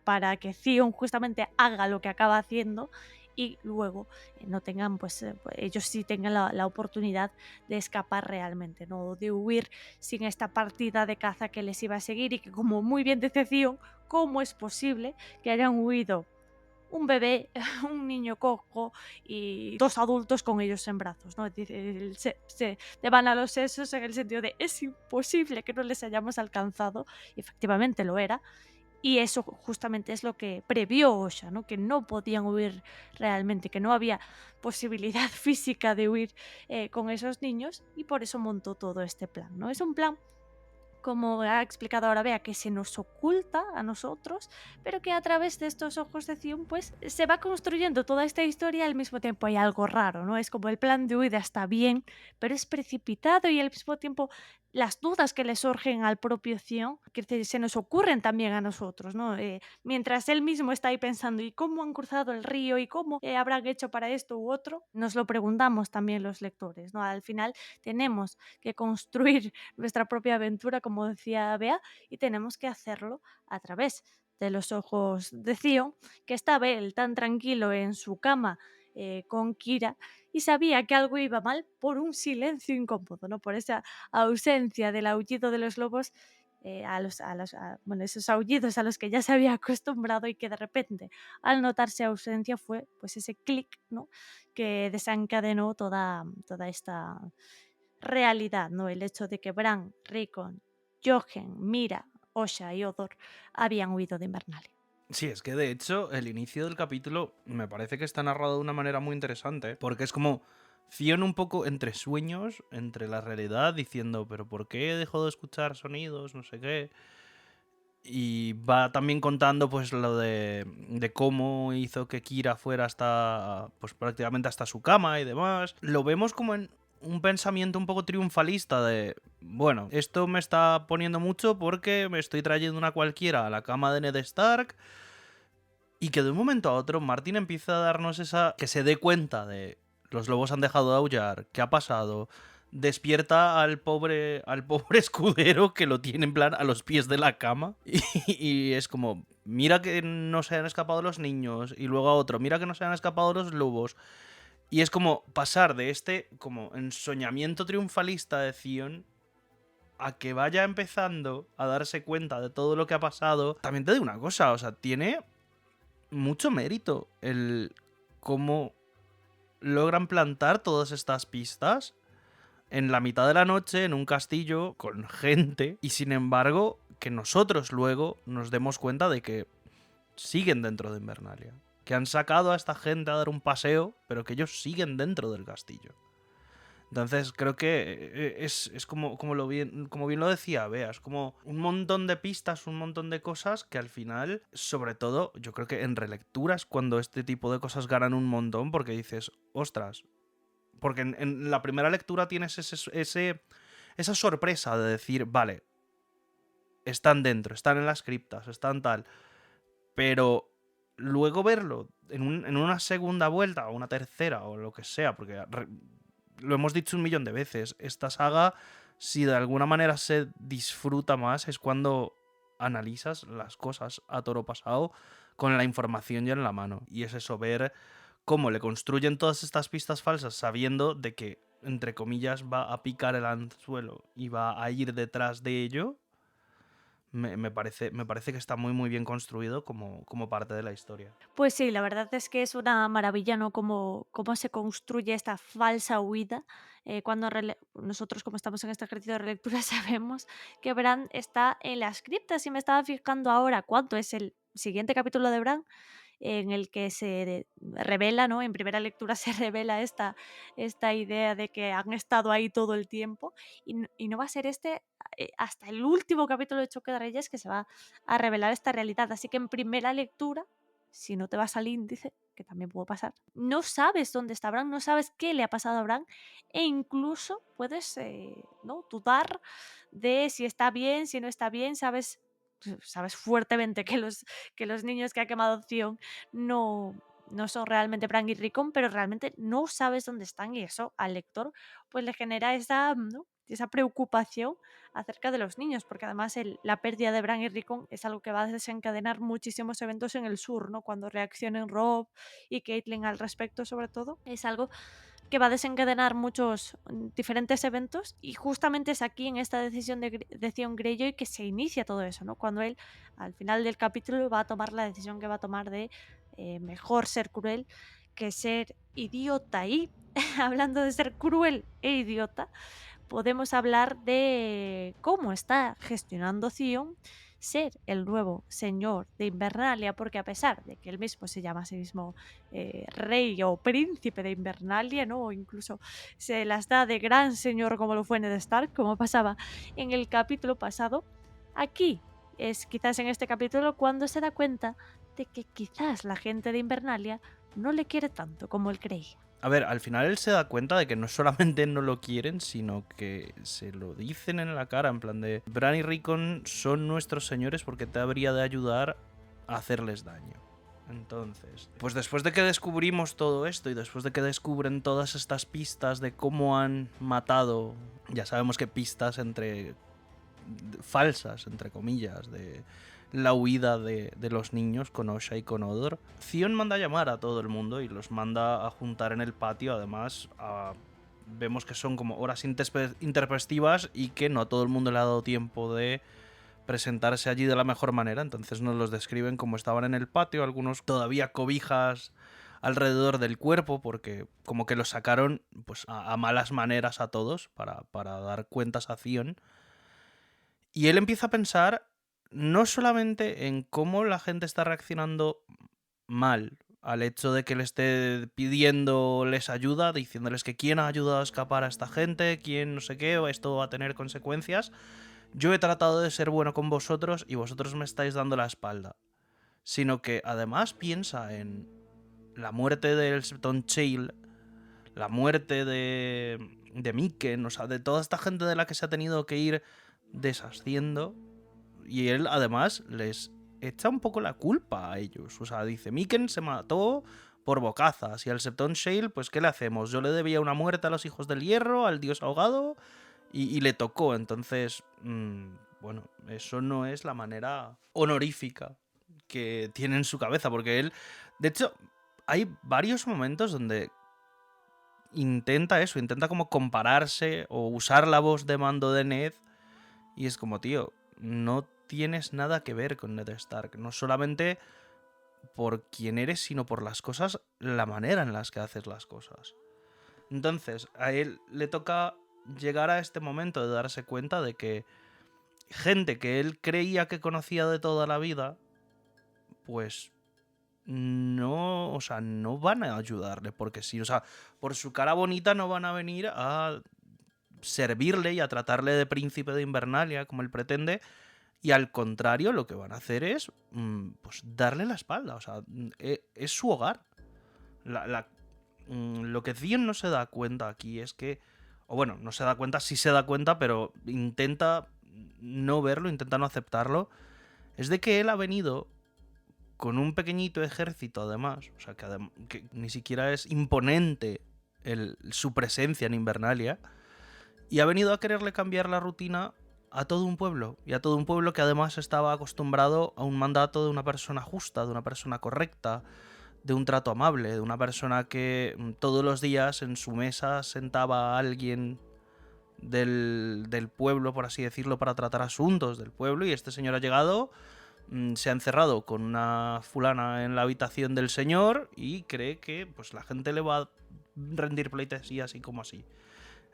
para que Theon justamente haga lo que acaba haciendo y luego no tengan, ellos sí tengan la oportunidad de escapar realmente, ¿no? De huir sin esta partida de caza que les iba a seguir y que, como muy bien dice Theon, ¿cómo es posible que hayan huido un bebé, un niño cojo y 2 adultos con ellos en brazos, ¿no? Es decir, se te van a los sesos en el sentido de es imposible que no les hayamos alcanzado, y efectivamente lo era, y eso justamente es lo que previó Osha, ¿no? Que no podían huir realmente, que no había posibilidad física de huir con esos niños, y por eso montó todo este plan, ¿no? Es un plan, como ha explicado ahora Bea, que se nos oculta a nosotros, pero que a través de estos ojos de Zion, pues se va construyendo toda esta historia. Al mismo tiempo hay algo raro, ¿no? Es como el plan de huida está bien, pero es precipitado, y al mismo tiempo las dudas que le surgen al propio Zion, que se nos ocurren también a nosotros, ¿no? Mientras él mismo está ahí pensando, ¿y cómo han cruzado el río? ¿Y cómo habrán hecho para esto u otro? Nos lo preguntamos también los lectores, ¿no? Al final tenemos que construir nuestra propia aventura, como decía Bea, y tenemos que hacerlo a través de los ojos de Theon, que estaba él tan tranquilo en su cama con Kira, y sabía que algo iba mal por un silencio incómodo, ¿no? Por esa ausencia del aullido de los lobos, esos aullidos a los que ya se había acostumbrado, y que de repente, al notarse ausencia, fue pues ese clic, ¿no? Que desencadenó toda esta realidad, ¿no? El hecho de que Bran, Rickon, Jochen, Mira, Osha y Odor habían huido de Invernalia. Sí, es que de hecho el inicio del capítulo me parece que está narrado de una manera muy interesante, porque es como Theon un poco entre sueños, entre la realidad, diciendo, pero ¿por qué he dejado de escuchar sonidos? No sé qué. Y va también contando pues lo de cómo hizo que Kira fuera hasta, pues prácticamente hasta su cama y demás. Lo vemos como en un pensamiento un poco triunfalista de, bueno, esto me está poniendo mucho porque me estoy trayendo una cualquiera a la cama de Ned Stark. Y que de un momento a otro Martin empieza a darnos esa... que se dé cuenta de los lobos han dejado de aullar, qué ha pasado. Despierta al pobre escudero que lo tiene en plan a los pies de la cama. Y es como, mira que no se han escapado los niños. Y luego a otro, mira que no se han escapado los lobos. Y es como pasar de este como ensoñamiento triunfalista de Theon a que vaya empezando a darse cuenta de todo lo que ha pasado. También te digo una cosa, o sea, tiene mucho mérito el cómo logran plantar todas estas pistas en la mitad de la noche en un castillo con gente y sin embargo que nosotros luego nos demos cuenta de que siguen dentro de Invernalia, que han sacado a esta gente a dar un paseo, pero que ellos siguen dentro del castillo. Entonces creo que es como, como bien lo decía Bea, es como un montón de pistas, un montón de cosas que al final, sobre todo, yo creo que en relecturas cuando este tipo de cosas ganan un montón porque dices, ostras, porque en la primera lectura tienes esa sorpresa de decir, vale, están dentro, están en las criptas, están tal, pero luego verlo en una segunda vuelta o una tercera o lo que sea, porque lo hemos dicho un millón de veces, esta saga, si de alguna manera se disfruta más, es cuando analizas las cosas a toro pasado con la información ya en la mano. Y es eso, ver cómo le construyen todas estas pistas falsas sabiendo de que, entre comillas, va a picar el anzuelo y va a ir detrás de ello. Me parece que está muy muy bien construido como parte de la historia. Pues sí, la verdad es que es una maravilla, ¿no? Cómo se construye esta falsa huida. Cuando nosotros, como estamos en este ejercicio de relectura, sabemos que Bran está en las criptas y me estaba fijando ahora cuánto es el siguiente capítulo de Bran en el que revela, ¿no? En primera lectura se revela esta idea de que han estado ahí todo el tiempo y no va a ser hasta el último capítulo de Choque de Reyes que se va a revelar esta realidad. Así que en primera lectura, si no te vas al índice, que también puede pasar, no sabes dónde está Bran, no sabes qué le ha pasado a Bran e incluso puedes ¿no? dudar de si está bien, si no está bien, sabes fuertemente que los niños que ha quemado Theon no son realmente Bran y Rickon, pero realmente no sabes dónde están y eso al lector pues le genera ¿no? esa preocupación acerca de los niños, porque además la pérdida de Bran y Rickon es algo que va a desencadenar muchísimos eventos en el sur, ¿no? Cuando reaccionen Robb y Catelyn al respecto, sobre todo, es algo que va a desencadenar muchos diferentes eventos y justamente es aquí en esta decisión de Theon Greyjoy que se inicia todo eso, ¿no? Cuando él al final del capítulo va a tomar la decisión que va a tomar de mejor ser cruel que ser idiota y hablando de ser cruel e idiota podemos hablar de cómo está gestionando Theon ser el nuevo señor de Invernalia, porque a pesar de que él mismo se llama a sí mismo rey o príncipe de Invernalia, ¿no? O incluso se las da de gran señor como lo fue Ned Stark, como pasaba en el capítulo pasado, aquí es quizás en este capítulo cuando se da cuenta de que quizás la gente de Invernalia no le quiere tanto como él creía. A ver, al final él se da cuenta de que no solamente no lo quieren, sino que se lo dicen en la cara, en plan de Bran y Rickon son nuestros señores porque te habría de ayudar a hacerles daño. Entonces, pues después de que descubrimos todo esto y después de que descubren todas estas pistas de cómo han matado, ya sabemos que pistas falsas, entre comillas, de la huida de los niños con Osha y con Odor, Theon manda a llamar a todo el mundo y los manda a juntar en el patio. Además, vemos que son como horas intempestivas y que no a todo el mundo le ha dado tiempo de presentarse allí de la mejor manera. Entonces nos los describen como estaban en el patio, algunos todavía cobijas alrededor del cuerpo, porque como que los sacaron pues a malas maneras a todos para dar cuentas a Theon. Y él empieza a pensar no solamente en cómo la gente está reaccionando mal al hecho de que le esté pidiéndoles ayuda, diciéndoles que quién ha ayudado a escapar a esta gente, quién no sé qué, o esto va a tener consecuencias. Yo he tratado de ser bueno con vosotros y vosotros me estáis dando la espalda. Sino que además piensa en la muerte del Septon Chail, la muerte de Miken, o sea, de toda esta gente de la que se ha tenido que ir deshaciendo. Y él además les echa un poco la culpa a ellos. O sea, dice, Miken se mató por bocazas y al Septon Chail, pues ¿qué le hacemos? Yo le debía una muerte a los hijos del hierro, al dios ahogado, y le tocó. Entonces, bueno, eso no es la manera honorífica que tiene en su cabeza, porque él, de hecho, hay varios momentos donde intenta como compararse o usar la voz de mando de Ned, y es como, tío, no tienes nada que ver con Ned Stark, no solamente por quién eres, sino por las cosas, la manera en las que haces las cosas. Entonces, a él le toca llegar a este momento de darse cuenta de que gente que él creía que conocía de toda la vida, pues no, o sea, no van a ayudarle, porque sí, o sea, por su cara bonita no van a venir a servirle y a tratarle de príncipe de Invernalia como él pretende, y al contrario lo que van a hacer es pues darle la espalda, o sea, es su hogar. Lo que Theon no se da cuenta aquí es que, o bueno, no se da cuenta, sí se da cuenta, pero intenta no verlo, intenta no aceptarlo, es de que él ha venido con un pequeñito ejército además, o sea, que ni siquiera es imponente su presencia en Invernalia, y ha venido a quererle cambiar la rutina a todo un pueblo, y a todo un pueblo que además estaba acostumbrado a un mandato de una persona justa, de una persona correcta, de un trato amable, de una persona que todos los días en su mesa sentaba a alguien del pueblo, por así decirlo, para tratar asuntos del pueblo, y este señor ha llegado, se ha encerrado con una fulana en la habitación del señor y cree que pues la gente le va a rendir pleitesía así como así.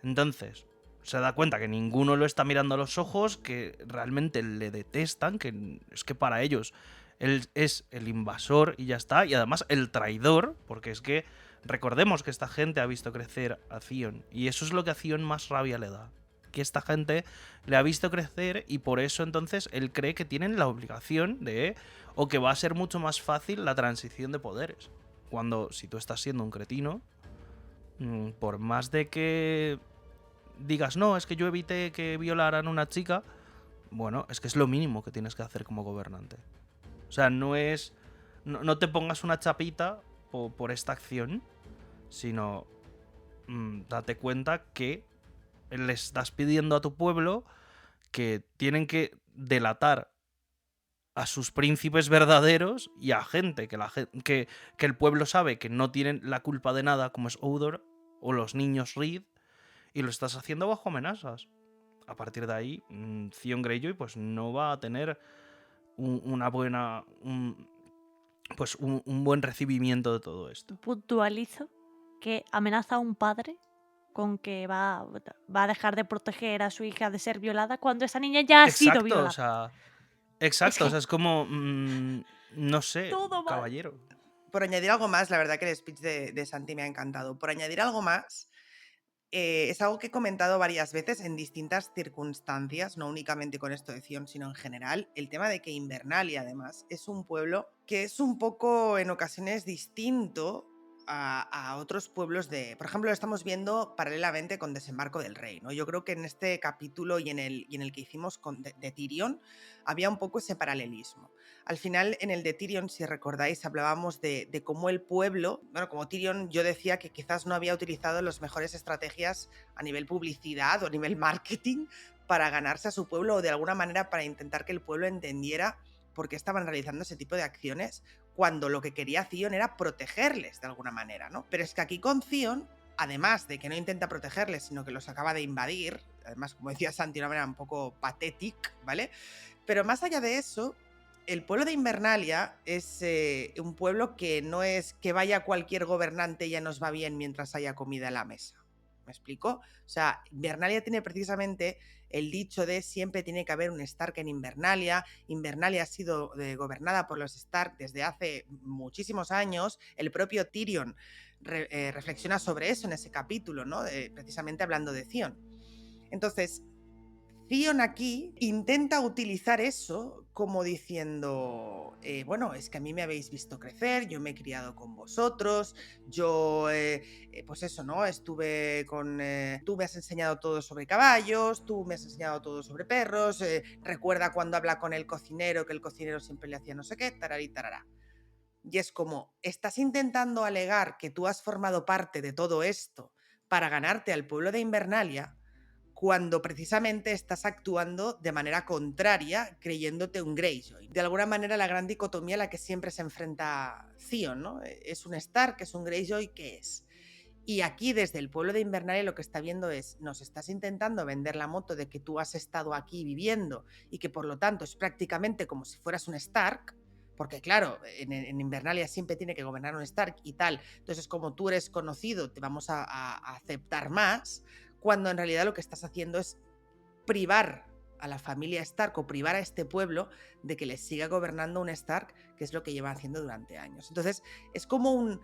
Entonces se da cuenta que ninguno lo está mirando a los ojos, que realmente le detestan, que es que para ellos él es el invasor y ya está, y además el traidor, porque es que recordemos que esta gente ha visto crecer a Theon, y eso es lo que a Theon más rabia le da, que esta gente le ha visto crecer, y por eso entonces él cree que tienen la obligación de, o que va a ser mucho más fácil la transición de poderes, cuando si tú estás siendo un cretino, por más de que digas, no, es que yo evité que violaran a una chica, bueno, es que es lo mínimo que tienes que hacer como gobernante. O sea, no es, no te pongas una chapita por esta acción, sino date cuenta que le estás pidiendo a tu pueblo que tienen que delatar a sus príncipes verdaderos y a gente que el pueblo sabe que no tienen la culpa de nada, como es Hodor o los niños Reed, y lo estás haciendo bajo amenazas. A partir de ahí, Theon Greyjoy pues no va a tener una buena... pues un buen recibimiento de todo esto. Puntualizo que amenaza a un padre con que va a dejar de proteger a su hija de ser violada cuando esa niña ya ha sido violada. O sea, exacto, o sea, es como... no sé, Todo mal. caballero. Por añadir algo más, la verdad que el speech de Santi me ha encantado. Por añadir algo más, es algo que he comentado varias veces en distintas circunstancias, no únicamente con esto de Theon, sino en general, el tema de que Invernalia, además, es un pueblo que es un poco, en ocasiones, distinto a otros pueblos de... Por ejemplo, lo estamos viendo paralelamente con Desembarco del Rey, ¿no? Yo creo que en este capítulo y en el que hicimos de Tyrion había un poco ese paralelismo. Al final, en el de Tyrion, si recordáis, hablábamos de cómo el pueblo, bueno, como Tyrion, yo decía que quizás no había utilizado las mejores estrategias a nivel publicidad o a nivel marketing para ganarse a su pueblo, o de alguna manera para intentar que el pueblo entendiera por qué estaban realizando ese tipo de acciones, cuando lo que quería Theon era protegerles de alguna manera, ¿no? Pero es que aquí con Theon, además de que no intenta protegerles, sino que los acaba de invadir, además, como decía Santi, de una manera un poco patética, ¿vale? Pero más allá de eso, el pueblo de Invernalia es un pueblo que no es que vaya cualquier gobernante y ya nos va bien mientras haya comida en la mesa. ¿Me explico? O sea, Invernalia tiene precisamente el dicho de siempre tiene que haber un Stark en Invernalia. Invernalia ha sido gobernada por los Stark desde hace muchísimos años. El propio Tyrion reflexiona sobre eso en ese capítulo, ¿no? Precisamente hablando de Theon. Entonces, Theon aquí intenta utilizar eso como diciendo, bueno, es que a mí me habéis visto crecer, yo me he criado con vosotros, yo, pues eso, ¿no? Estuve con... tú me has enseñado todo sobre caballos, tú me has enseñado todo sobre perros, recuerda cuando habla con el cocinero, que el cocinero siempre le hacía no sé qué, tararí, tarará. Y es como, estás intentando alegar que tú has formado parte de todo esto para ganarte al pueblo de Invernalia, cuando precisamente estás actuando de manera contraria, creyéndote un Greyjoy. De alguna manera la gran dicotomía a la que siempre se enfrenta Theon, ¿no? Es un Stark, es un Greyjoy, ¿qué es? Y aquí desde el pueblo de Invernalia lo que está viendo es, nos estás intentando vender la moto de que tú has estado aquí viviendo y que por lo tanto es prácticamente como si fueras un Stark, porque claro, en Invernalia siempre tiene que gobernar un Stark y tal, entonces como tú eres conocido te vamos a aceptar más, cuando en realidad lo que estás haciendo es privar a la familia Stark o privar a este pueblo de que les siga gobernando un Stark, que es lo que llevan haciendo durante años. Entonces es como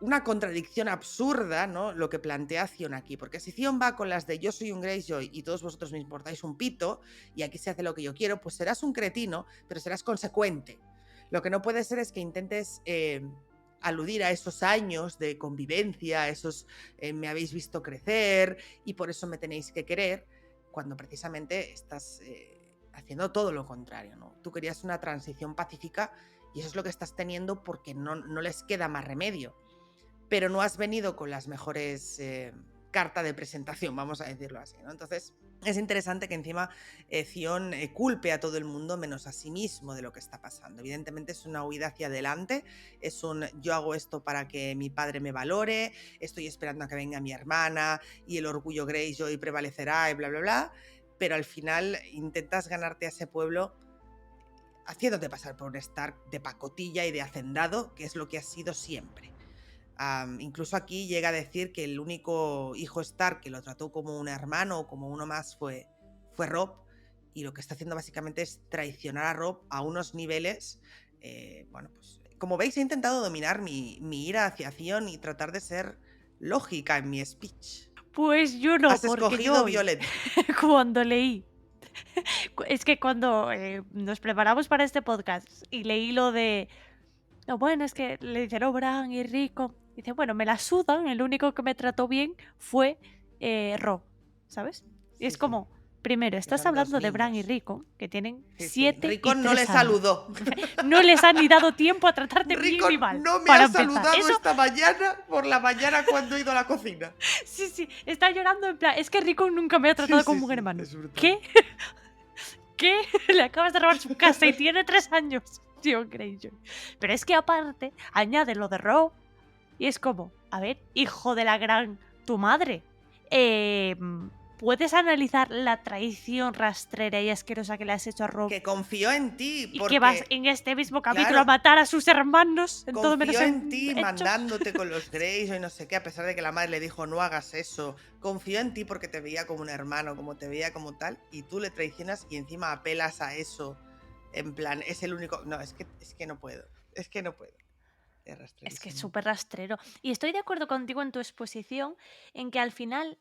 una contradicción absurda, ¿no? Lo que plantea Theon aquí, porque si Theon va con las de yo soy un Greyjoy y todos vosotros me importáis un pito y aquí se hace lo que yo quiero, pues serás un cretino, pero serás consecuente. Lo que no puede ser es que intentes aludir a esos años de convivencia, a esos me habéis visto crecer y por eso me tenéis que querer, cuando precisamente estás haciendo todo lo contrario, ¿no? Tú querías una transición pacífica y eso es lo que estás teniendo porque no les queda más remedio. Pero no has venido con las mejores cartas de presentación, vamos a decirlo así, ¿no? Entonces, es interesante que encima Theon culpe a todo el mundo menos a sí mismo de lo que está pasando. Evidentemente es una huida hacia adelante, es un yo hago esto para que mi padre me valore, estoy esperando a que venga mi hermana y el orgullo Greyjoy prevalecerá y bla, bla, bla, pero al final intentas ganarte a ese pueblo haciéndote pasar por un Stark de pacotilla y de hacendado, que es lo que has sido siempre. Incluso aquí llega a decir que el único hijo Stark que lo trató como un hermano o como uno más fue Robb, y lo que está haciendo básicamente es traicionar a Robb a unos niveles. Bueno, pues como veis he intentado dominar mi ira hacia Theon y tratar de ser lógica en mi speech. Pues yo no, Has porque escogido yo violencia. cuando leí, es que cuando nos preparamos para este podcast y leí lo de, no, bueno, es que le dicen, oh, Bran y Rico, dice, bueno, me la sudan, el único que me trató bien fue Robb, ¿sabes? Y es Sí, como, primero, que estás son dos hablando de Bran y niños. Rico, que tienen Sí. 7 y Rickon no 3 le años. saludó. No les han ni dado tiempo a tratarte bien Rickon ni mal. no me para ha empezar. saludado Eso, esta mañana por la mañana cuando he ido a la cocina. sí, está llorando en plan, es que Rico nunca me ha tratado como un hermano. ¿Qué? ¿Qué? Le acabas de robar su casa y tiene 3 años. Tío, Greyjoy. Pero es que aparte, añade lo de Robb y es como, a ver, hijo de la gran tu madre, ¿puedes analizar la traición rastrera y asquerosa que le has hecho a Robb? Que confío en ti. Y Porque, que vas en este mismo capítulo claro, a matar a sus hermanos en todo menos confío en en ti hechos. mandándote con los Greyjoy y no sé qué, a pesar de que la madre le dijo no hagas eso. Confío en ti porque te veía como un hermano, como te veía como tal, y tú le traicionas y encima apelas a eso. En plan, es el único... No, es que no puedo. Es que no puedo. Es Es que es rastrerísimo. súper rastrero. Y estoy de acuerdo contigo en tu exposición en que al final,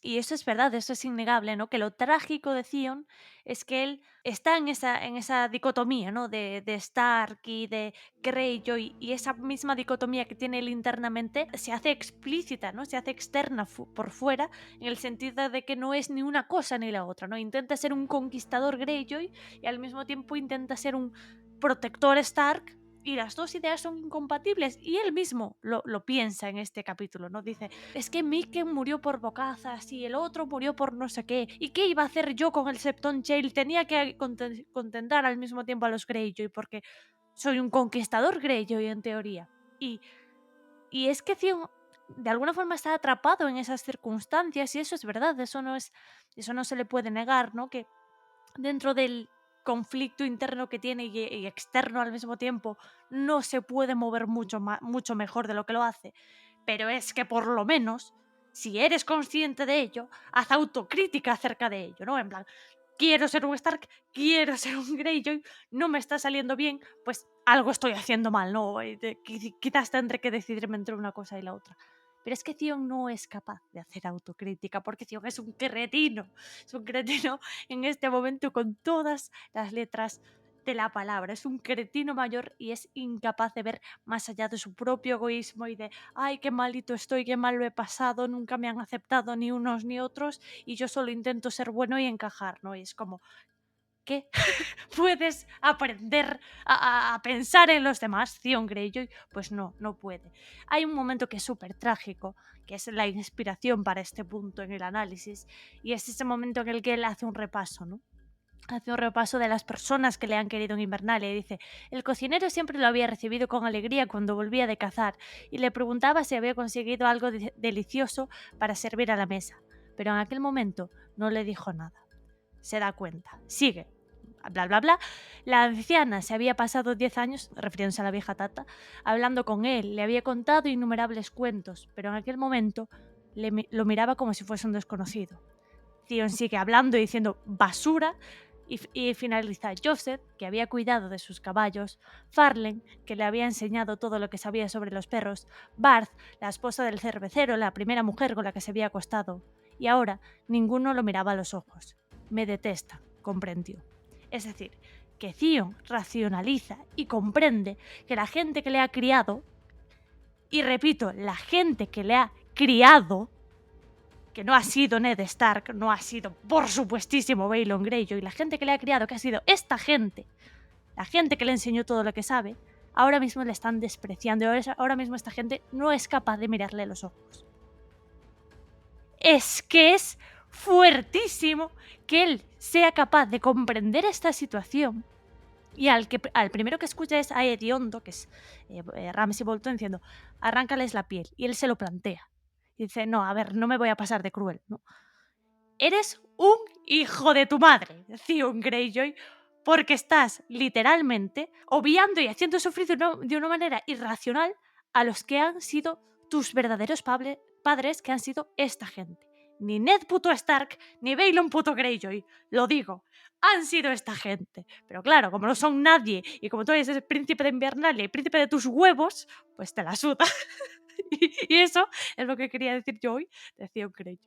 y eso es verdad, eso es innegable, ¿no? Que lo trágico de Theon es que él está en esa dicotomía, ¿no? De Stark y de Greyjoy, y esa misma dicotomía que tiene él internamente se hace explícita, ¿no? Se hace externa por fuera, en el sentido de que no es ni una cosa ni la otra, ¿no? Intenta ser un conquistador Greyjoy y al mismo tiempo intenta ser un protector Stark. Y las dos ideas son incompatibles. Y él mismo lo piensa en este capítulo, ¿no? Dice, es que Mikken murió por bocazas y el otro murió por no sé qué. ¿Y qué iba a hacer yo con el Septon Jail? Tenía que contentar al mismo tiempo a los Greyjoy porque soy un conquistador Greyjoy en teoría. Y es que Theon de alguna forma está atrapado en esas circunstancias y eso es verdad, eso no se le puede negar, ¿no? Que dentro del conflicto interno que tiene y externo al mismo tiempo, no se puede mover mucho mejor de lo que lo hace. Pero es que por lo menos si eres consciente de ello, haz autocrítica acerca de ello, ¿no? En plan, quiero ser un Stark, quiero ser un Greyjoy, no me está saliendo bien, pues algo estoy haciendo mal, ¿no? Quizás tendré que decidirme entre una cosa y la otra. Pero es que Theon no es capaz de hacer autocrítica, porque Theon es un cretino en este momento con todas las letras de la palabra. Es un cretino mayor y es incapaz de ver más allá de su propio egoísmo y de, ay, qué malito estoy, qué mal lo he pasado, nunca me han aceptado ni unos ni otros y yo solo intento ser bueno y encajar, ¿no? Y es como, ¿qué? ¿Puedes aprender a pensar en los demás, Theon Greyjoy? Pues no, no puede. Hay un momento que es súper trágico, que es la inspiración para este punto en el análisis, y es ese momento en el que él hace un repaso, ¿no? Hace un repaso de las personas que le han querido en Invernalia y dice, el cocinero siempre lo había recibido con alegría cuando volvía de cazar y le preguntaba si había conseguido algo delicioso para servir a la mesa, pero en aquel momento no le dijo nada. Se da cuenta, sigue, bla bla bla. La anciana se había pasado 10 años, refiriéndose a la vieja Tata, hablando con él, le había contado innumerables cuentos, pero en aquel momento lo miraba como si fuese un desconocido. Theon sigue hablando y diciendo basura y finaliza Joseph, que había cuidado de sus caballos, Farlen, que le había enseñado todo lo que sabía sobre los perros, Barth, la esposa del cervecero, la primera mujer con la que se había acostado, y ahora ninguno lo miraba a los ojos. Me detesta, comprendió. Es decir, que Theon racionaliza y comprende que la gente que le ha criado, y repito, la gente que le ha criado, que no ha sido Ned Stark, no ha sido, por supuestísimo, Balon Greyjoy, la gente que le ha criado, que ha sido esta gente, la gente que le enseñó todo lo que sabe, ahora mismo le están despreciando, ahora mismo esta gente no es capaz de mirarle a los ojos. Es que es fuertísimo que él sea capaz de comprender esta situación y al primero que escucha es a Hediondo, que es Ramsay Bolton, diciendo, arráncales la piel, y él se lo plantea. Y dice, no, a ver, no me voy a pasar de cruel, ¿no? Eres un hijo de tu madre, Theon Greyjoy, porque estás literalmente obviando y haciendo sufrir de una manera irracional a los que han sido tus verdaderos padres, que han sido esta gente. Ni Ned puto Stark, ni Balon puto Greyjoy, lo digo, han sido esta gente. Pero claro, como no son nadie y como tú eres el príncipe de Invernalia y príncipe de tus huevos, pues te la suda. Y eso es lo que quería decir yo hoy de Theon Greyjoy.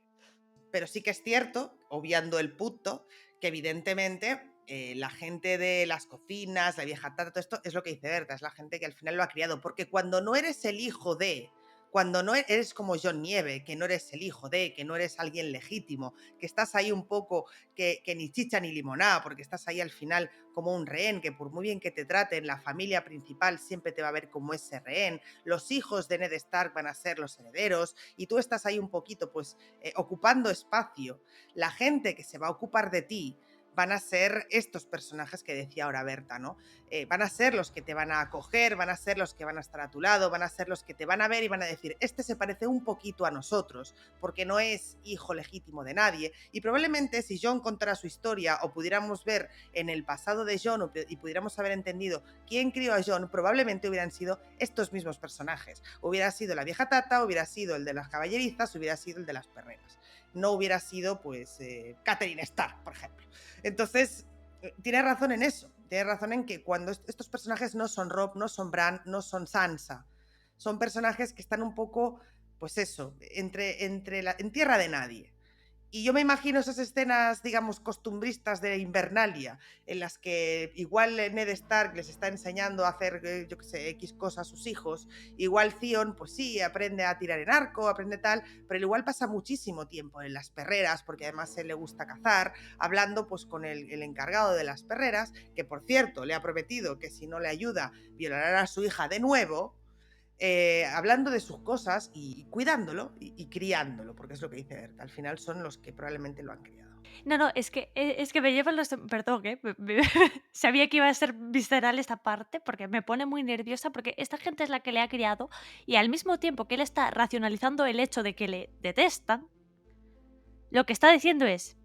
Pero sí que es cierto, obviando el punto, que evidentemente la gente de las cocinas, la vieja Tata, todo esto es lo que dice Berta, es la gente que al final lo ha criado, porque cuando no eres el hijo de, cuando no eres como Jon Nieve, que no eres el hijo de, que no eres alguien legítimo, que estás ahí un poco que ni chicha ni limonada, porque estás ahí al final como un rehén, que por muy bien que te traten, la familia principal siempre te va a ver como ese rehén, los hijos de Ned Stark van a ser los herederos, y tú estás ahí un poquito pues ocupando espacio. La gente que se va a ocupar de ti van a ser estos personajes que decía ahora Berta, ¿no? Van a ser los que te van a acoger, van a ser los que van a estar a tu lado, van a ser los que te van a ver y van a decir, este se parece un poquito a nosotros, porque no es hijo legítimo de nadie. Y probablemente si Jon contara su historia o pudiéramos ver en el pasado de Jon y pudiéramos haber entendido quién crió a Jon, probablemente hubieran sido estos mismos personajes. Hubiera sido la vieja Tata, hubiera sido el de las caballerizas, hubiera sido el de las perreras. No hubiera sido, pues, Catelyn Stark, por ejemplo. Entonces, tiene razón en eso. Tiene razón en que cuando estos personajes no son Robb, no son Bran, no son Sansa, son personajes que están un poco, pues eso, en tierra de nadie. Y yo me imagino esas escenas, digamos, costumbristas de Invernalia, en las que igual Ned Stark les está enseñando a hacer, yo qué sé, X cosas a sus hijos, igual Theon, pues sí, aprende a tirar en arco, aprende tal, pero igual pasa muchísimo tiempo en las perreras, porque además a él le gusta cazar, hablando pues con el encargado de las perreras, que por cierto le ha prometido que si no le ayuda, violará a su hija de nuevo. Hablando de sus cosas y cuidándolo y criándolo, porque es lo que dice Berta, al final son los que probablemente lo han criado. No, es que me llevan los... Perdón, sabía que iba a ser visceral esta parte porque me pone muy nerviosa porque esta gente es la que le ha criado y al mismo tiempo que él está racionalizando el hecho de que le detestan, lo que está diciendo es,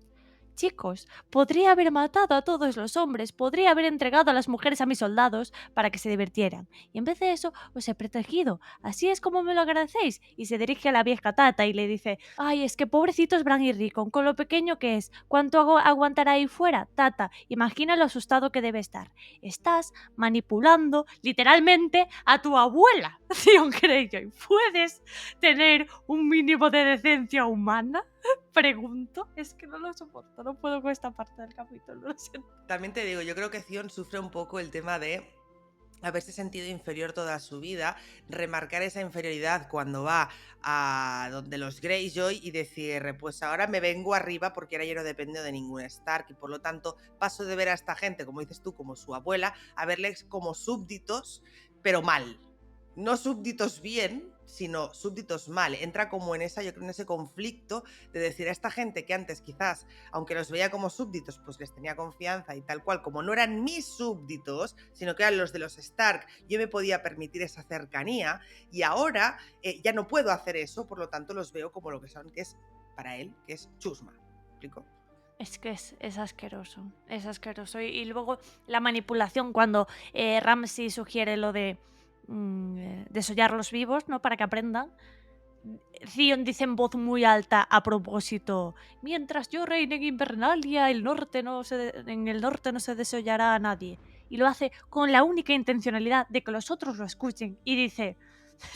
chicos, podría haber matado a todos los hombres, podría haber entregado a las mujeres a mis soldados para que se divirtieran. Y en vez de eso, os he protegido. Así es como me lo agradecéis. Y se dirige a la vieja Tata y le dice: ay, es que pobrecitos Bran y Rickon, con lo pequeño que es. ¿Cuánto aguantará ahí fuera? Tata, imagina lo asustado que debe estar. Estás manipulando literalmente a tu abuela, Theon Greyjoy. ¿Puedes tener un mínimo de decencia humana? Pregunto. Es que no lo soporto, no puedo con esta parte del capítulo, lo siento. También te digo, yo creo que Theon sufre un poco el tema de haberse sentido inferior toda su vida, remarcar esa inferioridad cuando va a donde los Greyjoy y decir, pues ahora me vengo arriba porque ahora yo no dependo de ningún Stark y por lo tanto paso de ver a esta gente, como dices tú, como su abuela, a verles como súbditos, pero mal. No súbditos bien, sino súbditos mal. Entra como en esa, yo creo, en ese conflicto de decir a esta gente que antes quizás, aunque los veía como súbditos, pues les tenía confianza y tal cual, como no eran mis súbditos, sino que eran los de los Stark, yo me podía permitir esa cercanía y ahora ya no puedo hacer eso, por lo tanto los veo como lo que son, que es para él, que es chusma. ¿Me explico? Es que es asqueroso, es asqueroso. Y luego la manipulación cuando Ramsay sugiere lo de desollarlos vivos, ¿no? Para que aprendan. Theon dice en voz muy alta a propósito: mientras yo reine en Invernalia, en el norte no se desollará a nadie. Y lo hace con la única intencionalidad de que los otros lo escuchen. Y dice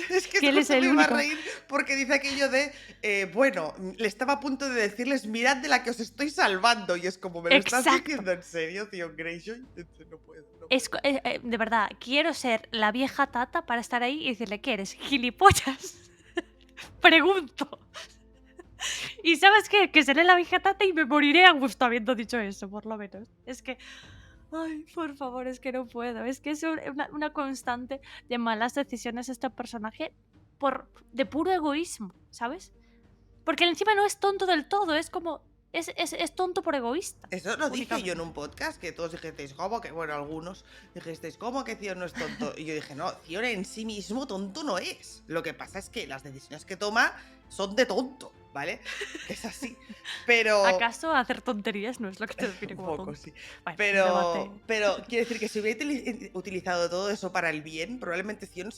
Es que que él es justo el me iba a único. reír porque dice aquello de, bueno, le estaba a punto de decirles, mirad de la que os estoy salvando. Y es como, ¿me lo estás Exacto. diciendo en serio, Theon Greyjoy? No puedo. De verdad, quiero ser la vieja Tata para estar ahí y decirle: ¿qué eres? ¿Gilipollas? Pregunto. Y ¿sabes qué? Que seré la vieja Tata y me moriré a gusto habiendo dicho eso, por lo menos. Es que... ay, por favor, es que no puedo. Es que es una constante de malas decisiones este personaje de puro egoísmo, ¿sabes? Porque encima no es tonto del todo, es como... Es tonto por egoísta. Eso lo dije únicamente. yo en un podcast, que todos dijisteis, ¿cómo que? Bueno, algunos dijisteis, ¿cómo que Theon no es tonto? Y yo dije, no, Theon en sí mismo tonto no es. Lo que pasa es que las decisiones que toma son de tonto, ¿vale? Que es así. Pero... ¿Acaso hacer tonterías no es lo que te define un como poco, tonto? sí. Bueno, Pero debate. quiero decir que si hubiera utilizado todo eso para el bien, probablemente Theon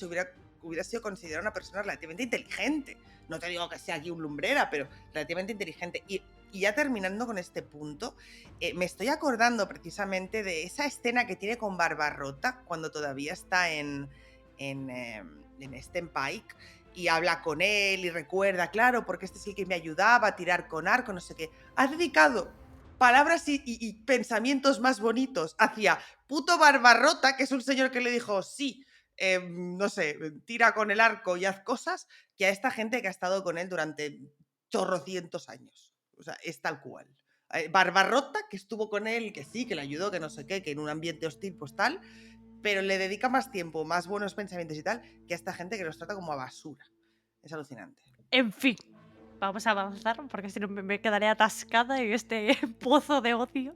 hubiera sido considerada una persona relativamente inteligente. No te digo que sea aquí un lumbrera, pero relativamente inteligente. Y ya terminando con este punto, me estoy acordando precisamente de esa escena que tiene con Barbarrota cuando todavía está en Pike y habla con él y recuerda, claro, porque este es el que me ayudaba a tirar con arco, no sé qué. Ha dedicado palabras y pensamientos más bonitos hacia puto Barbarrota, que es un señor que le dijo, sí, no sé, tira con el arco y haz cosas, que a esta gente que ha estado con él durante chorrocientos años. O sea, es tal cual. Barbarrota, que estuvo con él, que sí, que le ayudó, que no sé qué, que en un ambiente hostil, pues tal, pero le dedica más tiempo, más buenos pensamientos y tal, que a esta gente que los trata como a basura. Es alucinante. En fin, vamos a avanzar porque si no me quedaré atascada en este pozo de odio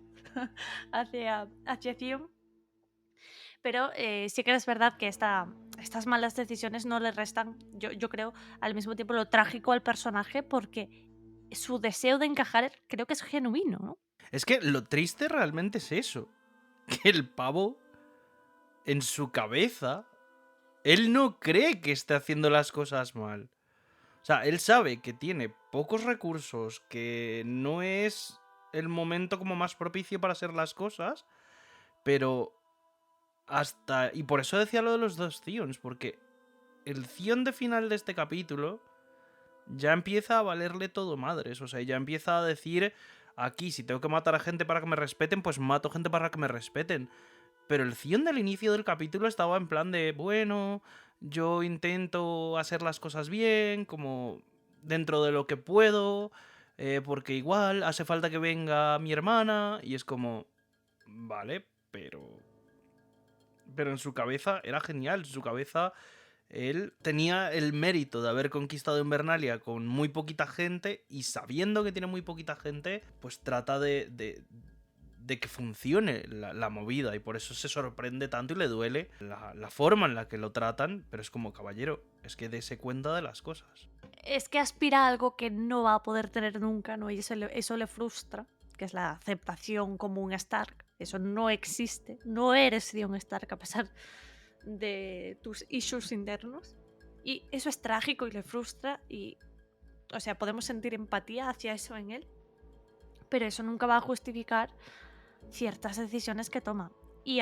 hacia Theon. Pero sí que es verdad que estas malas decisiones no le restan, yo creo, al mismo tiempo lo trágico al personaje, porque su deseo de encajar creo que es genuino, ¿no? Es que lo triste realmente es eso. Que el pavo, en su cabeza, él no cree que esté haciendo las cosas mal. O sea, él sabe que tiene pocos recursos, que no es el momento como más propicio para hacer las cosas, pero hasta... Y por eso decía lo de los dos Theons, porque el Theon de final de este capítulo ya empieza a valerle todo madres. O sea, ya empieza a decir, aquí, si tengo que matar a gente para que me respeten, pues mato gente para que me respeten. Pero el Theon del inicio del capítulo estaba en plan de, bueno, yo intento hacer las cosas bien, como dentro de lo que puedo, porque igual hace falta que venga mi hermana, y es como, vale, pero en su cabeza era genial, en su cabeza él tenía el mérito de haber conquistado Invernalia con muy poquita gente, y sabiendo que tiene muy poquita gente, pues trata de que funcione la movida, y por eso se sorprende tanto y le duele la forma en la que lo tratan, pero es como, caballero, es que dése cuenta de las cosas. Es que aspira a algo que no va a poder tener nunca, ¿no? Y eso le frustra. que es la aceptación como un Stark. Eso no existe. No eres Theon Stark a pesar de tus issues internos. Y eso es trágico y le frustra y, o sea, podemos sentir empatía hacia eso en él, pero eso nunca va a justificar ciertas decisiones que toma. Y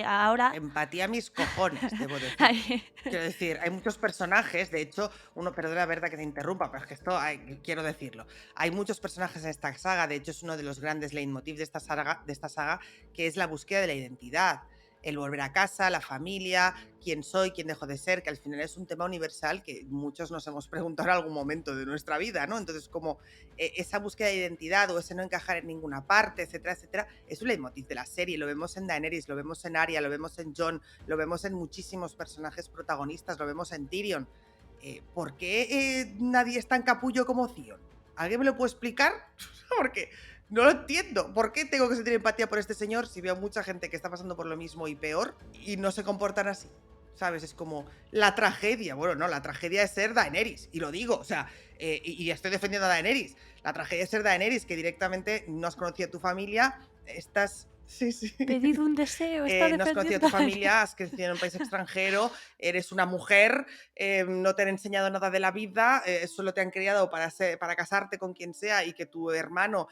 ahora... Empatía a mis cojones, debo decir. hay- Quiero decir, hay muchos personajes, de hecho, perdona, verdad que te interrumpa, pero es que quiero decirlo. Hay muchos personajes en esta saga, de hecho es uno de los grandes leitmotivs de esta saga, que es la búsqueda de la identidad. El volver a casa, la familia, quién soy, quién dejo de ser, que al final es un tema universal que muchos nos hemos preguntado en algún momento de nuestra vida, ¿no? Entonces, como esa búsqueda de identidad o ese no encajar en ninguna parte, etcétera, etcétera, es un leitmotiv de la serie. Lo vemos en Daenerys, lo vemos en Arya, lo vemos en Jon, lo vemos en muchísimos personajes protagonistas, lo vemos en Tyrion. ¿Por qué nadie es tan capullo como Theon? ¿Alguien me lo puede explicar? Porque no lo entiendo. ¿Por qué tengo que sentir empatía por este señor si veo mucha gente que está pasando por lo mismo y peor y no se comportan así? ¿Sabes? Es como la tragedia. Bueno, no, la tragedia es ser Daenerys. Y lo digo, o sea, y estoy defendiendo a Daenerys. La tragedia es ser Daenerys, que directamente no has conocido a tu familia, estás... Sí. Pedido un deseo, está no has conocido a tu familia, has crecido en un país extranjero, eres una mujer, no te han enseñado nada de la vida, solo te han criado para casarte con quien sea y que tu hermano...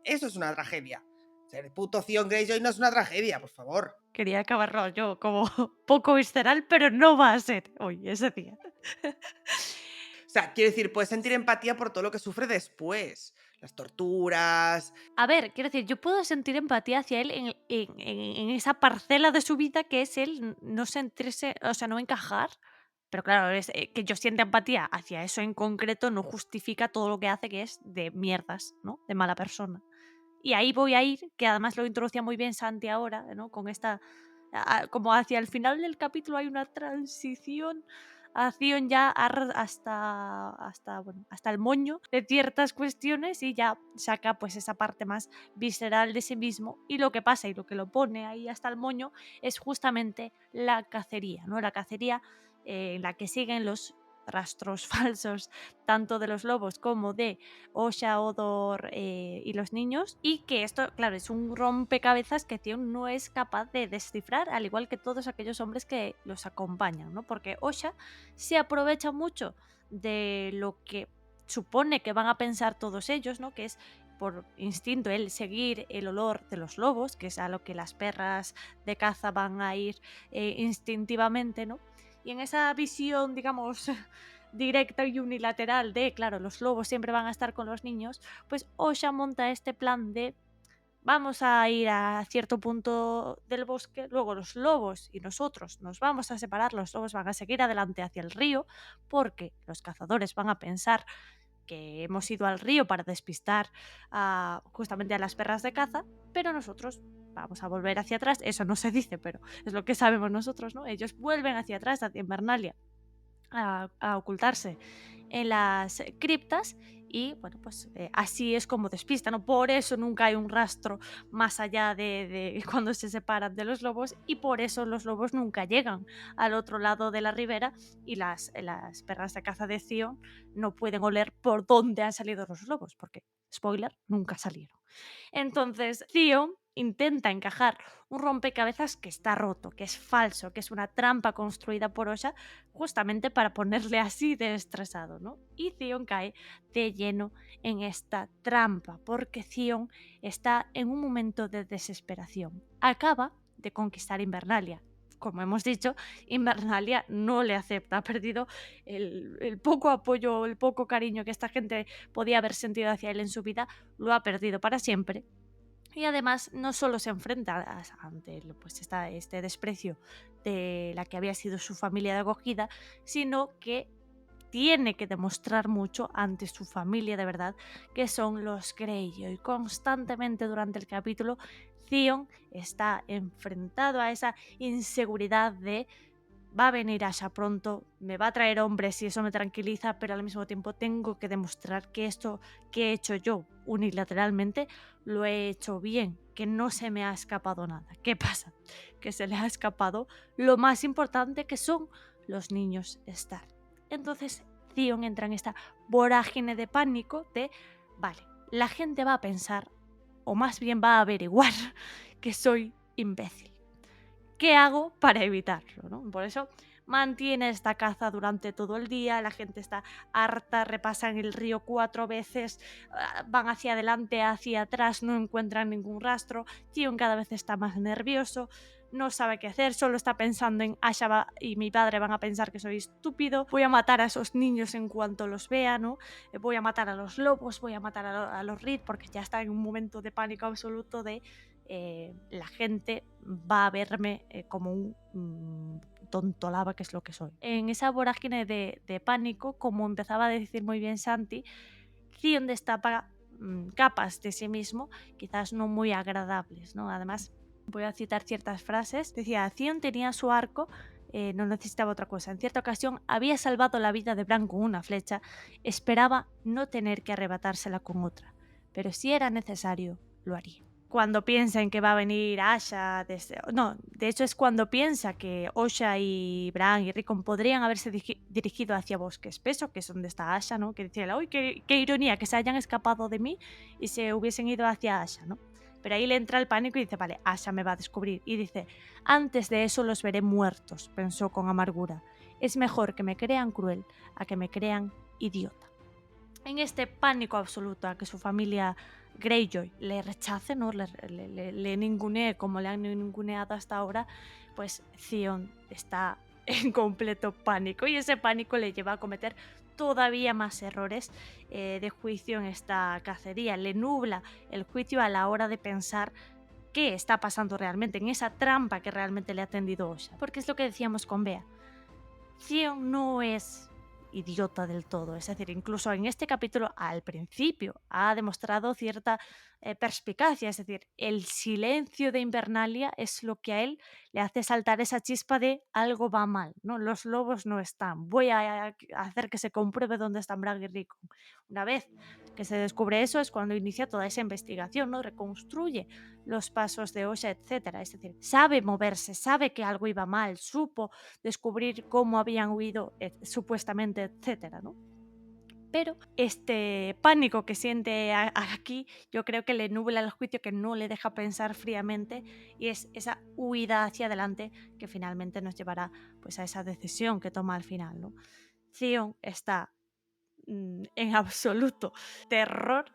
Eso es una tragedia. Ser puto Theon Greyjoy no es una tragedia, por favor. Quería acabar rollo como poco visceral, pero no va a ser hoy, ese día. O sea, quiero decir, puedes sentir empatía por todo lo que sufre después. Las torturas. A ver, quiero decir, yo puedo sentir empatía hacia él en esa parcela de su vida que es él no sentirse, o sea, no encajar. Pero claro, que yo sienta empatía hacia eso en concreto no justifica todo lo que hace, que es de mierdas, ¿no? De mala persona. Y ahí voy a ir, que además lo introducía muy bien Santi ahora, ¿no? Con esta... como hacia el final del capítulo hay una transición a Theon ya hasta el moño de ciertas cuestiones y ya saca pues esa parte más visceral de sí mismo. Y lo que pasa y lo que lo pone ahí hasta el moño es justamente la cacería, ¿no? La cacería en la que siguen los rastros falsos tanto de los lobos como de Osha, Odor y los niños, y que esto, claro, es un rompecabezas que Theon no es capaz de descifrar, al igual que todos aquellos hombres que los acompañan, ¿no? Porque Osha se aprovecha mucho de lo que supone que van a pensar todos ellos, ¿no? Que es por instinto el seguir el olor de los lobos, que es a lo que las perras de caza van a ir instintivamente, ¿no? Y en esa visión, digamos, directa y unilateral de, claro, los lobos siempre van a estar con los niños, pues Osha monta este plan de vamos a ir a cierto punto del bosque, luego los lobos y nosotros nos vamos a separar, los lobos van a seguir adelante hacia el río porque los cazadores van a pensar que hemos ido al río para despistar justamente a las perras de caza, pero nosotros vamos a volver hacia atrás, eso no se dice, pero es lo que sabemos nosotros, ¿no? Ellos vuelven hacia atrás, hacia Invernalia, a ocultarse en las criptas y bueno, pues así es como despista, ¿no? Por eso nunca hay un rastro más allá de cuando se separan de los lobos y por eso los lobos nunca llegan al otro lado de la ribera y las perras de caza de Theon no pueden oler por dónde han salido los lobos, porque, spoiler, nunca salieron. Entonces, Theon intenta encajar un rompecabezas que está roto, que es falso, que es una trampa construida por Osha justamente para ponerle así de estresado, ¿no? Y Theon cae de lleno en esta trampa, porque Theon está en un momento de desesperación. Acaba de conquistar Invernalia. Como hemos dicho, Invernalia no le acepta, ha perdido el poco apoyo, el poco cariño que esta gente podía haber sentido hacia él en su vida, lo ha perdido para siempre. Y además no solo se enfrenta ante pues este desprecio de la que había sido su familia de acogida, sino que tiene que demostrar mucho ante su familia de verdad, que son los Greyjoy. Constantemente durante el capítulo, Theon está enfrentado a esa inseguridad de va a venir Asha pronto, me va a traer hombres y eso me tranquiliza, pero al mismo tiempo tengo que demostrar que esto que he hecho yo unilateralmente lo he hecho bien, que no se me ha escapado nada. ¿Qué pasa? Que se le ha escapado lo más importante, que son los niños Stark. Entonces Theon entra en esta vorágine de pánico de, vale, la gente va a pensar o más bien va a averiguar que soy imbécil. ¿Qué hago para evitarlo, ¿no? Por eso mantiene esta caza durante todo el día, la gente está harta, repasan el río 4 veces, van hacia adelante, hacia atrás, no encuentran ningún rastro, Theon cada vez está más nervioso, no sabe qué hacer, solo está pensando en Asha y mi padre van a pensar que soy estúpido, voy a matar a esos niños en cuanto los vea, ¿no? Voy a matar a los lobos, voy a matar a los Reed, porque ya está en un momento de pánico absoluto de la gente va a verme como un tontolaba, que es lo que soy. En esa vorágine de pánico, como empezaba a decir muy bien Santi, Theon destapa capas de sí mismo, quizás no muy agradables, ¿no? Además, voy a citar ciertas frases. Decía, Theon tenía su arco, no necesitaba otra cosa. En cierta ocasión había salvado la vida de Bran con una flecha, esperaba no tener que arrebatársela con otra, pero si era necesario, lo haría. Cuando piensa en que va a venir Asha, de hecho es cuando piensa que Osha y Bran y Rickon podrían haberse dirigido hacia Bosque Espeso, que es donde está Asha, ¿no? Que dice, uy, qué ironía que se hayan escapado de mí y se hubiesen ido hacia Asha, ¿no? Pero ahí le entra el pánico y dice, vale, Asha me va a descubrir. Y dice, antes de eso los veré muertos, pensó con amargura. Es mejor que me crean cruel a que me crean idiota. En este pánico absoluto a que su familia Greyjoy le rechace, ¿no? le ningunee como le han ninguneado hasta ahora, pues Theon está en completo pánico y ese pánico le lleva a cometer todavía más errores de juicio en esta cacería, le nubla el juicio a la hora de pensar qué está pasando realmente, en esa trampa que realmente le ha tendido Osha, porque es lo que decíamos con Bea, Theon no es idiota del todo, es decir, incluso en este capítulo al principio ha demostrado cierta perspicacia, es decir, el silencio de Invernalia es lo que a él le hace saltar esa chispa de algo va mal, ¿no? Los lobos no están, voy a hacer que se compruebe dónde están Bran y Rickon. Una vez que se descubre eso es cuando inicia toda esa investigación, ¿no? Reconstruye los pasos de Osha, etcétera, es decir, sabe moverse, sabe que algo iba mal, supo descubrir cómo habían huido, supuestamente, etcétera, ¿no? Pero este pánico que siente aquí, yo creo que le nubla el juicio, que no le deja pensar fríamente, y es esa huida hacia adelante que finalmente nos llevará pues, a esa decisión que toma al final, ¿no? Theon está en absoluto terror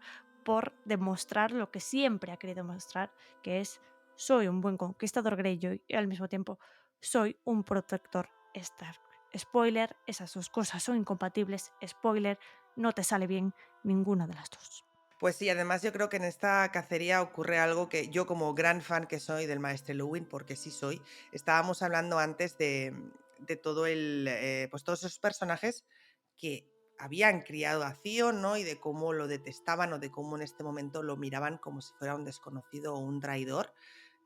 por demostrar lo que siempre ha querido mostrar, que es soy un buen conquistador Greyjoy y al mismo tiempo soy un protector Stark. Spoiler, esas dos cosas son incompatibles. Spoiler, no te sale bien ninguna de las dos. Pues sí, además yo creo que en esta cacería ocurre algo que yo, como gran fan que soy del maestre Luwin, porque sí soy, estábamos hablando antes de todo pues todos esos personajes que habían criado a Theon, ¿no? Y de cómo lo detestaban o de cómo en este momento lo miraban como si fuera un desconocido o un traidor.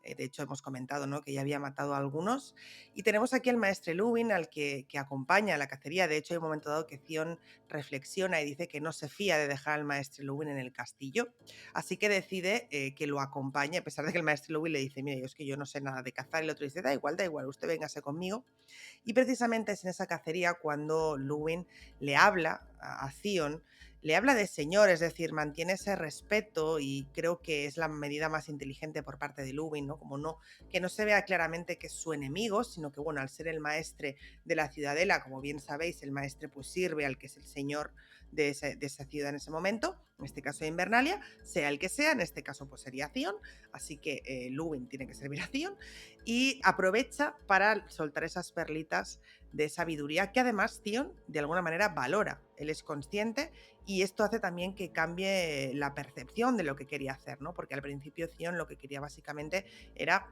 De hecho, hemos comentado, ¿no?, que ya había matado a algunos. Y tenemos aquí al maestre Luwin, al que acompaña a la cacería. De hecho, hay un momento dado que Theon reflexiona y dice que no se fía de dejar al maestre Luwin en el castillo. Así que decide que lo acompañe, a pesar de que el maestre Luwin le dice, mire, es que yo no sé nada de cazar. Y el otro dice, da igual, usted véngase conmigo. Y precisamente es en esa cacería cuando Luwin le habla a Theon, le habla de señor, es decir, mantiene ese respeto, y creo que es la medida más inteligente por parte de Luwin, ¿no? Como que no se vea claramente que es su enemigo, sino que, bueno, al ser el maestre de la ciudadela, como bien sabéis, el maestre pues sirve al que es el señor de esa ciudad en ese momento, en este caso de Invernalia, sea el que sea, en este caso pues sería Theon, así que Luwin tiene que servir a Theon, y aprovecha para soltar esas perlitas de sabiduría que además Theon de alguna manera valora. Él es consciente y esto hace también que cambie la percepción de lo que quería hacer, ¿no? Porque al principio Theon lo que quería básicamente era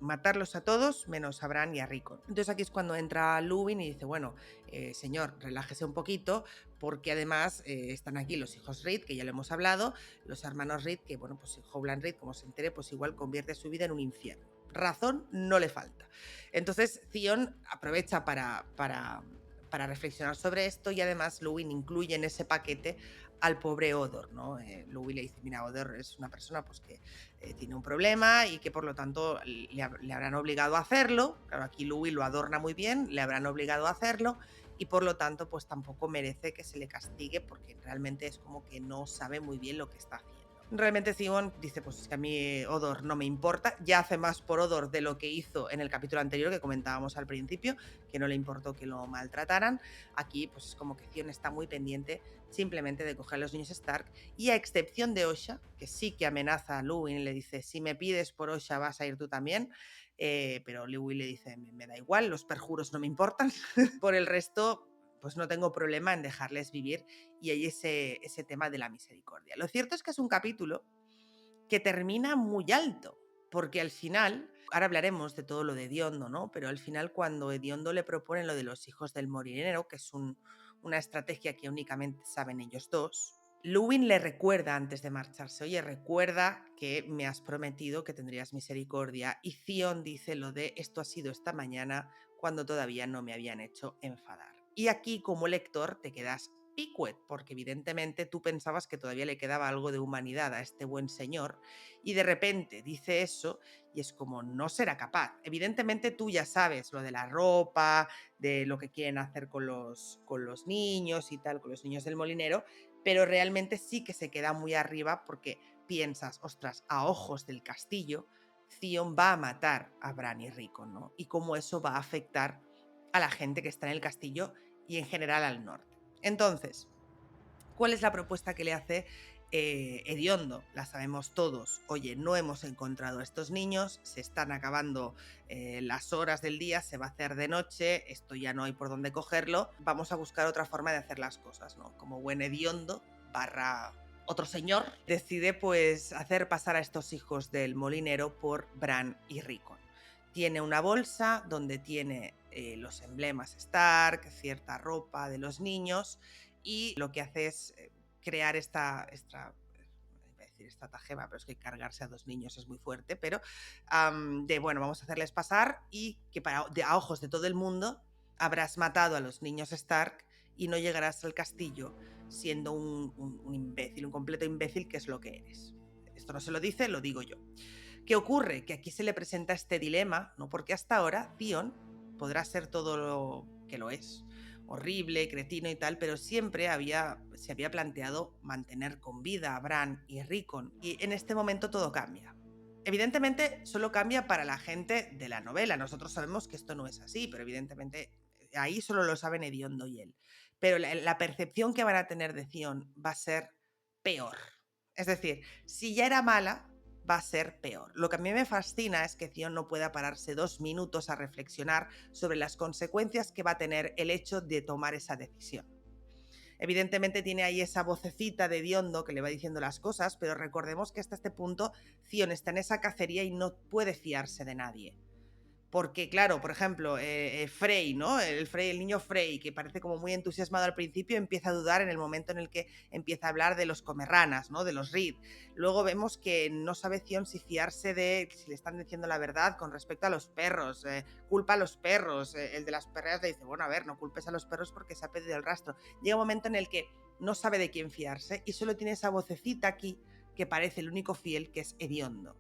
matarlos a todos menos a Bran y a Rickon. Entonces aquí es cuando entra Luwin y dice, bueno, señor, relájese un poquito, porque además están aquí los hijos Reed, que ya lo hemos hablado, los hermanos Reed, que bueno, pues Howland Reed, como se entere, pues igual convierte su vida en un infierno. Razón no le falta. Entonces Theon aprovecha para reflexionar sobre esto, y además Luwin incluye en ese paquete al pobre Hodor, ¿no? Luwin le dice, mira, Hodor es una persona pues que tiene un problema y que por lo tanto le habrán obligado a hacerlo. Claro, aquí Luwin lo adorna muy bien, le habrán obligado a hacerlo y por lo tanto pues tampoco merece que se le castigue, porque realmente es como que no sabe muy bien lo que está haciendo. Realmente Theon dice, pues es que a mí Hodor no me importa, ya hace más por Hodor de lo que hizo en el capítulo anterior que comentábamos al principio, que no le importó que lo maltrataran. Aquí pues es como que Theon está muy pendiente simplemente de coger a los niños Stark, y a excepción de Osha, que sí que amenaza a Luwin y le dice, si me pides por Osha vas a ir tú también, pero Luwin le dice, me da igual, los perjuros no me importan. Por el resto, pues no tengo problema en dejarles vivir, y hay ese tema de la misericordia. Lo cierto es que es un capítulo que termina muy alto, porque al final, ahora hablaremos de todo lo de Ediondo, ¿no? Pero al final cuando Ediondo le propone lo de los hijos del molinero, que es una estrategia que únicamente saben ellos dos, Luwin le recuerda antes de marcharse, oye, recuerda que me has prometido que tendrías misericordia, y Theon dice lo de esto ha sido esta mañana cuando todavía no me habían hecho enfadar. Y aquí como lector te quedas picuet, porque evidentemente tú pensabas que todavía le quedaba algo de humanidad a este buen señor, y de repente dice eso y es como no será capaz. Evidentemente tú ya sabes lo de la ropa, de lo que quieren hacer con los niños y tal, con los niños del molinero, pero realmente sí que se queda muy arriba porque piensas, ostras, a ojos del castillo, Theon va a matar a Bran y Rickon, ¿no? Y cómo eso va a afectar a la gente que está en el castillo y en general al norte. Entonces, ¿cuál es la propuesta que le hace Ediondo? La sabemos todos. Oye, no hemos encontrado a estos niños, se están acabando las horas del día, se va a hacer de noche, esto ya no hay por dónde cogerlo, vamos a buscar otra forma de hacer las cosas, ¿no? Como buen Ediondo barra otro señor, decide pues hacer pasar a estos hijos del molinero por Bran y Rickon. Tiene una bolsa donde tiene los emblemas Stark, cierta ropa de los niños, y lo que hace es crear esta estratagema, pero es que cargarse a dos niños es muy fuerte, pero bueno, vamos a hacerles pasar y que a ojos de todo el mundo habrás matado a los niños Stark y no llegarás al castillo siendo un imbécil, un completo imbécil, que es lo que eres. Esto no se lo dice, lo digo yo. ¿Qué ocurre? Que aquí se le presenta este dilema, ¿no? Porque hasta ahora Theon podrá ser todo lo que lo es, horrible, cretino y tal, pero siempre se había planteado mantener con vida a Bran y Rickon, y en este momento todo cambia. Evidentemente solo cambia para la gente de la novela, nosotros sabemos que esto no es así, pero evidentemente ahí solo lo saben Ediondo y él. Pero la percepción que van a tener de Theon va a ser peor. Es decir, si ya era mala, va a ser peor. Lo que a mí me fascina es que Theon no pueda pararse 2 minutos a reflexionar sobre las consecuencias que va a tener el hecho de tomar esa decisión. Evidentemente tiene ahí esa vocecita de Ediondo que le va diciendo las cosas, pero recordemos que hasta este punto Theon está en esa cacería y no puede fiarse de nadie. Porque, claro, por ejemplo, Frey, ¿no? El niño Frey, que parece como muy entusiasmado al principio, empieza a dudar en el momento en el que empieza a hablar de los comerranas, ¿no? De los Reed. Luego vemos que no sabe Theon si fiarse de si le están diciendo la verdad con respecto a los perros. Culpa a los perros. El de las perreras le dice, bueno, a ver, no culpes a los perros porque se ha perdido el rastro. Llega un momento en el que no sabe de quién fiarse y solo tiene esa vocecita aquí que parece el único fiel, que es Ediondo.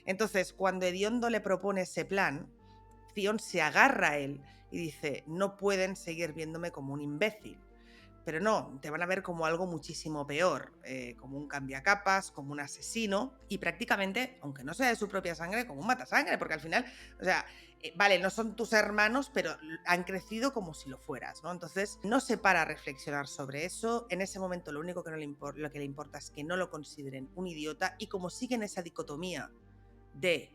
Entonces, cuando Ediondo le propone ese plan, Theon se agarra a él y dice, no pueden seguir viéndome como un imbécil. Pero no, te van a ver como algo muchísimo peor, como un cambiacapas, como un asesino, y prácticamente, aunque no sea de su propia sangre, como un matasangre, porque al final, o sea, vale, no son tus hermanos, pero han crecido como si lo fueras, ¿no? Entonces, no se para a reflexionar sobre eso. En ese momento lo único que lo que le importa es que no lo consideren un idiota, y como siguen esa dicotomía de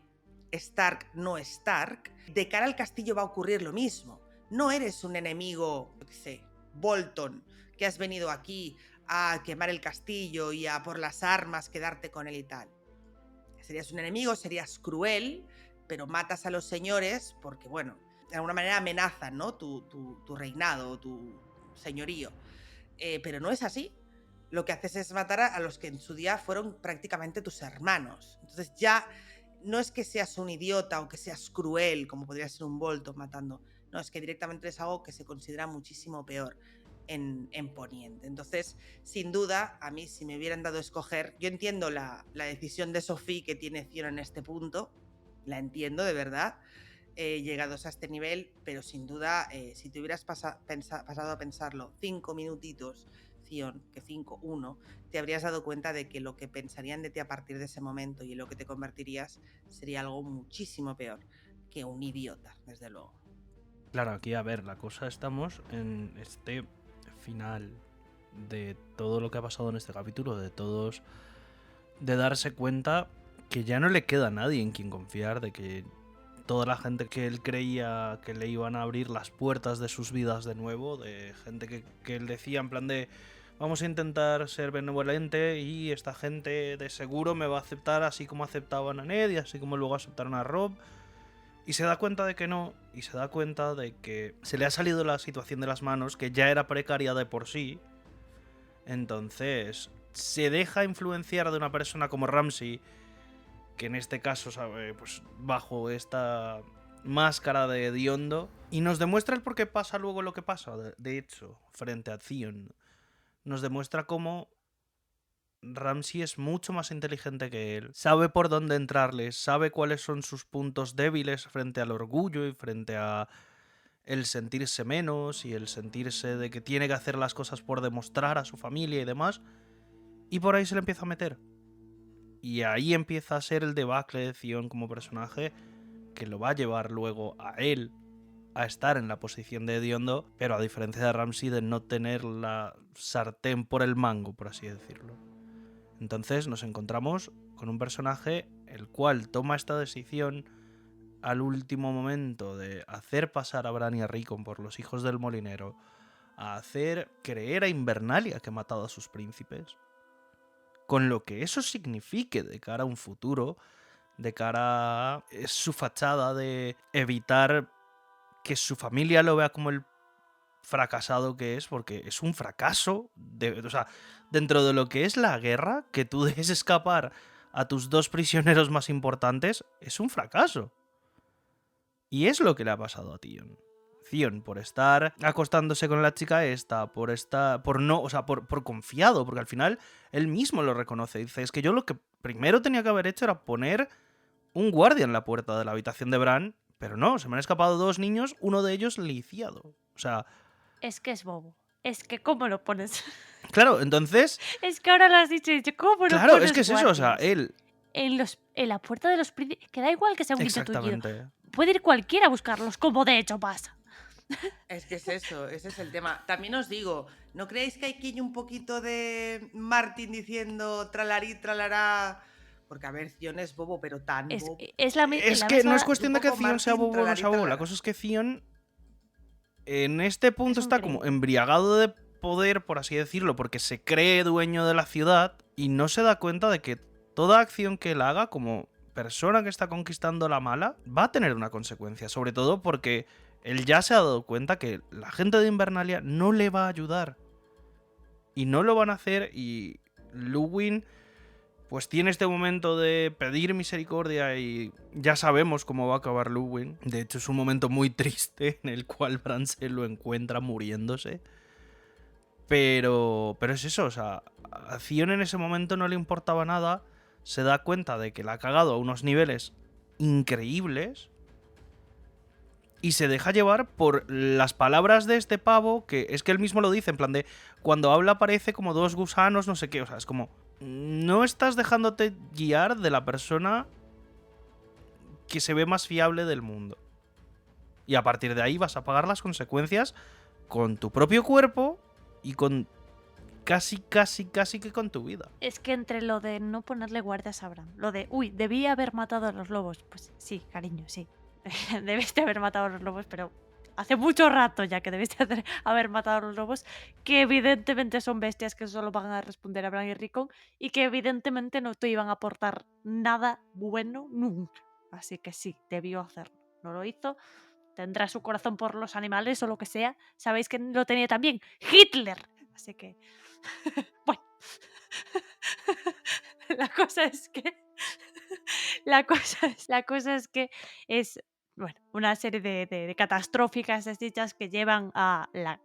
Stark, no Stark, de cara al castillo va a ocurrir lo mismo. No eres un enemigo, yo qué sé, Bolton, que has venido aquí a quemar el castillo y a por las armas quedarte con él y tal. Serías un enemigo, serías cruel, pero matas a los señores porque, bueno, de alguna manera amenazan, ¿no? tu reinado, tu señorío. Pero no es así. Lo que haces es matar a los que en su día fueron prácticamente tus hermanos. Entonces ya no es que seas un idiota o que seas cruel, como podría ser un Bolton matando. No, es que directamente es algo que se considera muchísimo peor en Poniente. Entonces, sin duda, a mí si me hubieran dado a escoger, yo entiendo la decisión de Sophie que tiene Theon en este punto, la entiendo de verdad, llegados a este nivel, pero sin duda, si te hubieras pasado a pensarlo 5 minutitos Theon, que 5, 1, te habrías dado cuenta de que lo que pensarían de ti a partir de ese momento y en lo que te convertirías sería algo muchísimo peor que un idiota, desde luego. Claro, aquí a ver, la cosa estamos en este final de todo lo que ha pasado en este capítulo, de todos, de darse cuenta que ya no le queda a nadie en quien confiar, de que toda la gente que él creía que le iban a abrir las puertas de sus vidas de nuevo, de gente que él decía en plan de vamos a intentar ser benevolente y esta gente de seguro me va a aceptar así como aceptaban a Ned y así como luego aceptaron a Robb. Y se da cuenta de que no, y se da cuenta de que se le ha salido la situación de las manos, que ya era precaria de por sí. Entonces, se deja influenciar de una persona como Ramsay, que en este caso, sabe, pues bajo esta máscara de hediondo, y nos demuestra el por qué pasa luego lo que pasa. De hecho, frente a Theon, nos demuestra cómo Ramsay es mucho más inteligente que él. Sabe por dónde entrarle, sabe cuáles son sus puntos débiles frente al orgullo y frente a el sentirse menos y el sentirse de que tiene que hacer las cosas por demostrar a su familia y demás. Y por ahí se le empieza a meter. Y ahí empieza a ser el debacle de Theon como personaje que lo va a llevar luego a él a estar en la posición de hediondo, pero a diferencia de Ramsay de no tener la sartén por el mango, por así decirlo. Entonces nos encontramos con un personaje el cual toma esta decisión al último momento de hacer pasar a Bran y a Rickon por los hijos del molinero, a hacer creer a Invernalia que ha matado a sus príncipes, con lo que eso signifique de cara a un futuro, de cara a su fachada de evitar que su familia lo vea como el fracasado que es, porque es un fracaso, o sea, dentro de lo que es la guerra, que tú dejes escapar a tus dos prisioneros más importantes, es un fracaso. Y es lo que le ha pasado a Theon. Theon, por estar acostándose con la chica esta, por confiado, porque al final él mismo lo reconoce. Dice, es que yo lo que primero tenía que haber hecho era poner un guardia en la puerta de la habitación de Bran, pero no, se me han escapado dos niños, uno de ellos lisiado. O sea, Es que es bobo. Es que ¿cómo lo pones? claro, entonces, Es que ahora lo has dicho, ¿cómo lo claro, pones es que es eso, o sea, guardias? él, En la puerta de los príncipes, que da igual que sea un guiño tullido. exactamente. Puede ir cualquiera a buscarlos, como de hecho pasa. Es que es eso, ese es el tema. También os digo, ¿no creéis que aquí hay un poquito de Martin diciendo tralarí, tralará? Porque a ver, Theon es bobo, pero tan bobo. Es la Es la que no misma- es cuestión de que Un poco Theon sea Martin, bobo o no sea bobo, la tralarí, cosa es que Theon en este punto un está como gringo. embriagado de poder, por así decirlo, porque se cree dueño de la ciudad y no se da cuenta de que toda acción que él haga como persona que está conquistando la mala va a tener una consecuencia, sobre todo porque él ya se ha dado cuenta que la gente de Invernalia no le va a ayudar y no lo van a hacer, y Luwin pues tiene este momento de pedir misericordia y ya sabemos cómo va a acabar Luwin. De hecho, es un momento muy triste en el cual Bran se lo encuentra muriéndose. Pero es eso, o sea, a Theon en ese momento no le importaba nada, se da cuenta de que la ha cagado a unos niveles increíbles y se deja llevar por las palabras de este pavo, que es que él mismo lo dice, en plan de cuando habla parece como dos gusanos, no sé qué, o sea, es como no estás dejándote guiar de la persona que se ve más fiable del mundo. Y a partir de ahí vas a pagar las consecuencias con tu propio cuerpo y con casi que con tu vida. Es que entre lo de no ponerle guardias a Bran, lo de, uy, debía haber matado a los lobos, pues sí, cariño, sí. Debiste haber matado a los lobos, pero hace mucho rato ya que debiste haber matado a los lobos, que evidentemente son bestias que solo van a responder a Bran y Rickon y que evidentemente no te iban a aportar nada bueno nunca. Así que sí, debió hacerlo. No lo hizo. Tendrá su corazón por los animales o lo que sea. Sabéis que lo tenía también Hitler. Así que, bueno. La cosa es que es bueno, una serie de catastróficas desdichas que llevan a la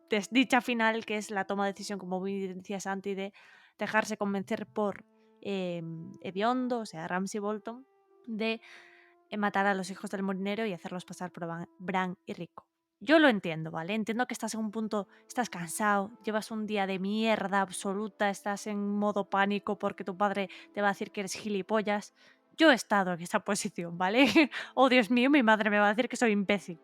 desdicha final, que es la toma de decisión, como bien decía Santi, de dejarse convencer por Hediondo, o sea, Ramsay Bolton, de matar a los hijos del molinero y hacerlos pasar por Bran y Rickon. Yo lo entiendo, ¿vale? Entiendo que estás en un punto, estás cansado, llevas un día de mierda absoluta, estás en modo pánico porque tu padre te va a decir que eres gilipollas. Yo he estado en esa posición, ¿vale? Oh, Dios mío, mi madre me va a decir que soy imbécil.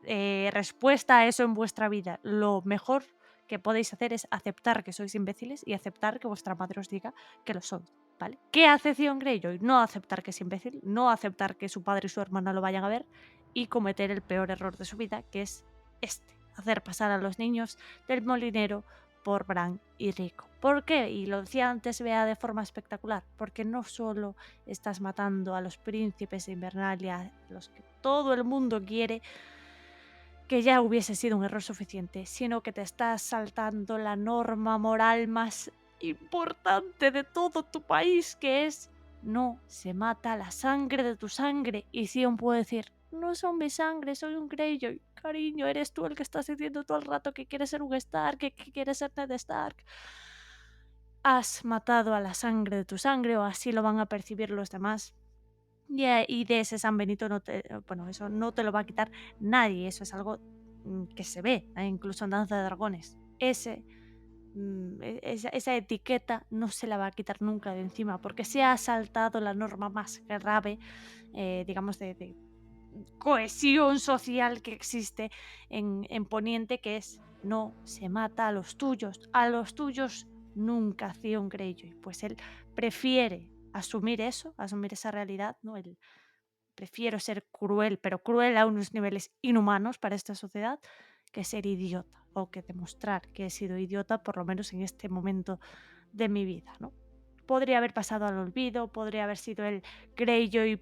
Respuesta a eso en vuestra vida. Lo mejor que podéis hacer es aceptar que sois imbéciles y aceptar que vuestra madre os diga que lo sois, ¿vale? ¿Qué hace Theon Greyjoy? No aceptar que es imbécil, no aceptar que su padre y su hermana lo vayan a ver y cometer el peor error de su vida, que es hacer pasar a los niños del molinero por Bran y Rico. ¿Por qué? Y lo decía antes Bea de forma espectacular, porque no solo estás matando a los príncipes de Invernalia, los que todo el mundo quiere, que ya hubiese sido un error suficiente, sino que te estás saltando la norma moral más importante de todo tu país, que es no se mata la sangre de tu sangre. Y Theon puede decir, no son mi sangre, soy un Greyjoy. Cariño, eres tú el que estás diciendo todo el rato que quieres ser un Stark, que quieres ser Ned Stark. Has matado a la sangre de tu sangre, o así lo van a percibir los demás. Y de ese San Benito eso no te lo va a quitar nadie. Eso es algo que se ve, incluso en Danza de Dragones. Esa etiqueta no se la va a quitar nunca de encima, porque se ha saltado la norma más grave, digamos, de cohesión social que existe en Poniente, que es no se mata a los tuyos nunca. Theon Greyjoy, pues él prefiere asumir eso, asumir esa realidad, ¿no? Prefiero ser cruel, pero cruel a unos niveles inhumanos para esta sociedad, que ser idiota, o que demostrar que he sido idiota, por lo menos en este momento de mi vida, ¿no? Podría haber pasado al olvido, podría haber sido el Greyjoy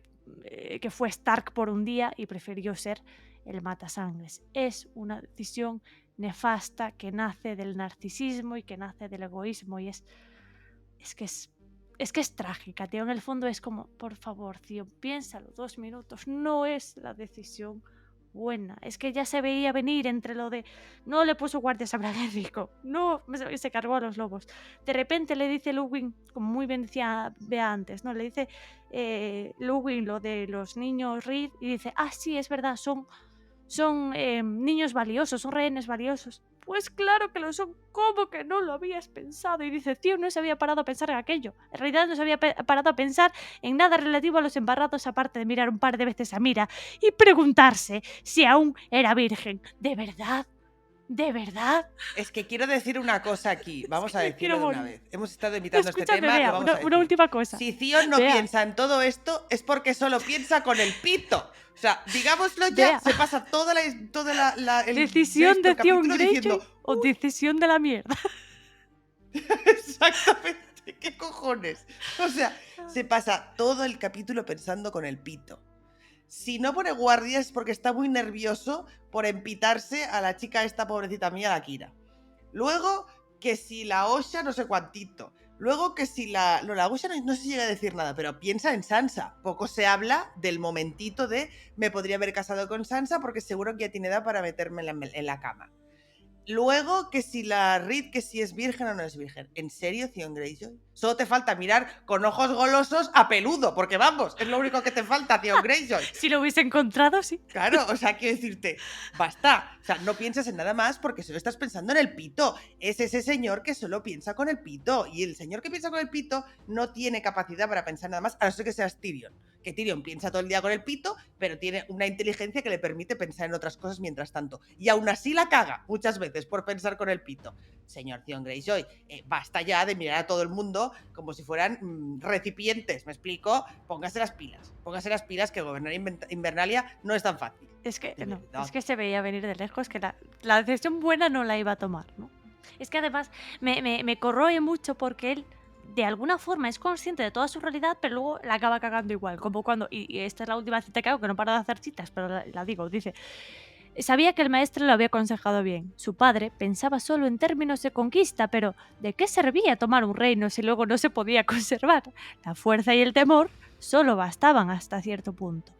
que fue Stark por un día y prefirió ser el matasangres. Es una decisión nefasta que nace del narcisismo y que nace del egoísmo, y es que es trágica, tío. En el fondo es como, por favor, tío, piénsalo 2 minutos. No es la decisión buena. Es que ya se veía venir entre lo de no le puso guardias a Bran y Rico, no se cargó a los lobos. De repente le dice Luwin, como muy bien decía Bea antes, ¿no? Le dice Luwin lo de los niños Reed y dice, sí, es verdad, son niños valiosos, son rehenes valiosos. Pues claro que lo son, ¿cómo que no lo habías pensado? Y dice, tío, no se había parado a pensar en aquello. En realidad no se había parado a pensar en nada relativo a los embarrados, aparte de mirar un par de veces a Mira y preguntarse si aún era virgen. ¿De verdad? ¿De verdad? Es que quiero decir una cosa aquí, vamos a me decirlo quiero de una morir. vez. Hemos estado invitando este Escúchame, tema, Bea, lo vamos a una decir. última cosa. Si Theon no Bea. piensa en todo esto, es porque solo piensa con el pito. O sea, digámoslo ya, Bea. se pasa toda el ¿Decisión de Theon capítulo Greyjoy diciendo, o decisión de la mierda? exactamente, ¿qué cojones? O sea, se pasa todo el capítulo pensando con el pito. Si no pone guardias es porque está muy nervioso por empitarse a la chica esta pobrecita mía, la Kira. Luego, que si la Osha no sé cuantito. Luego que si la Osha no se llega a decir nada, pero piensa en Sansa. Poco se habla del momentito de me podría haber casado con Sansa porque seguro que ya tiene edad para meterme en la cama. Luego, que si la Reed, que si es virgen o no es virgen. ¿En serio, Theon Greyjoy? Solo te falta mirar con ojos golosos a Peludo, porque vamos, es lo único que te falta, Theon Greyjoy. Si lo hubiese encontrado, sí. Claro, o sea, quiero decirte, basta. O sea, no pienses en nada más porque solo estás pensando en el pito. Es ese señor que solo piensa con el pito. Y el señor que piensa con el pito no tiene capacidad para pensar nada más, a no ser que seas Tyrion. Que Tyrion piensa todo el día con el pito, pero tiene una inteligencia que le permite pensar en otras cosas mientras tanto. Y aún así la caga muchas veces por pensar con el pito. Señor Theon Greyjoy, basta ya de mirar a todo el mundo como si fueran recipientes, ¿me explico? Póngase las pilas, que gobernar Invernalia no es tan fácil. Es que De no, verdad. es que se veía venir de lejos que la decisión buena no la iba a tomar, ¿no? Es que además me corroe mucho porque él de alguna forma es consciente de toda su realidad, pero luego la acaba cagando igual, como cuando, y esta es la última cita que hago, que no paro de hacer citas, pero la digo, dice, sabía que el maestro lo había aconsejado bien. Su padre pensaba solo en términos de conquista, pero ¿de qué servía tomar un reino si luego no se podía conservar? La fuerza y el temor solo bastaban hasta cierto punto.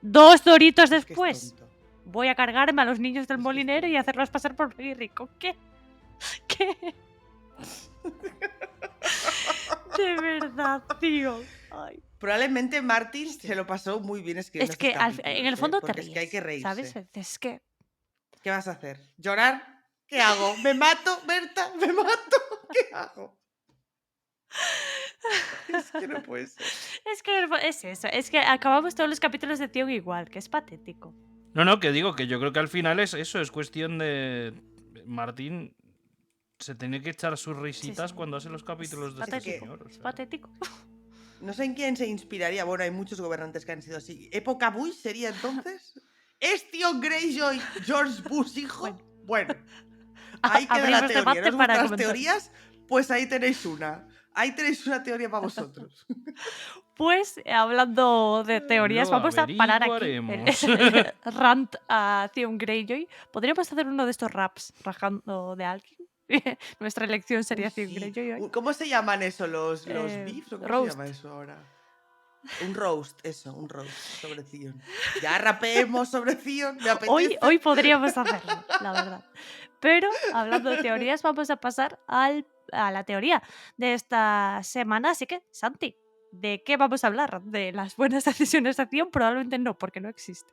2 doritos Es que es después, tonto. voy a cargarme a los niños del Es que es molinero y tonto. hacerlos pasar por muy rico. ¿Qué? ¿Qué? De verdad, tío. Ay. Probablemente Martin se lo pasó muy bien escribiendo Es que estos en capítulos, el fondo te porque es que hay que ríes, ¿sabes? reírse. Es que ¿Qué vas a hacer? ¿Llorar? ¿Qué hago? ¿Me mato, Berta? ¿Me mato? ¿Qué hago? Es que no puede ser. es que es eso, es que acabamos todos los capítulos de Tion igual, que es patético. No, que digo que yo creo que al final es eso, es cuestión de... Martín se tiene que echar sus risitas sí. cuando hace los capítulos Es de este patético, señor. O Es sea. patético. No sé en quién se inspiraría. Bueno, hay muchos gobernantes que han sido así. ¿Época Bush sería entonces? ¿Es Tion Greyjoy George Bush hijo? Bueno, ahí queda la Abrimos teoría. debate ¿No os para gustan las comentar. teorías? Pues ahí tenéis una. Ahí tenéis una teoría para vosotros. Pues hablando de teorías, Lo vamos a parar aquí el averiguaremos. rant a Theon Greyjoy. ¿Podríamos hacer uno de estos raps rajando de alguien? Nuestra elección Uy, sería Theon sí. Greyjoy hoy. ¿Cómo se llaman eso? ¿Los Eh, beefs? ¿O cómo se roast. llama eso ahora? Un roast, eso, un roast sobre Theon. Ya rapeemos sobre Theon, me apetece. Hoy podríamos hacerlo, la verdad. Pero hablando de teorías, vamos a pasar a la teoría de esta semana. Así que, Santi, ¿de qué vamos a hablar? ¿De las buenas decisiones de Theon? Probablemente no, porque no existe.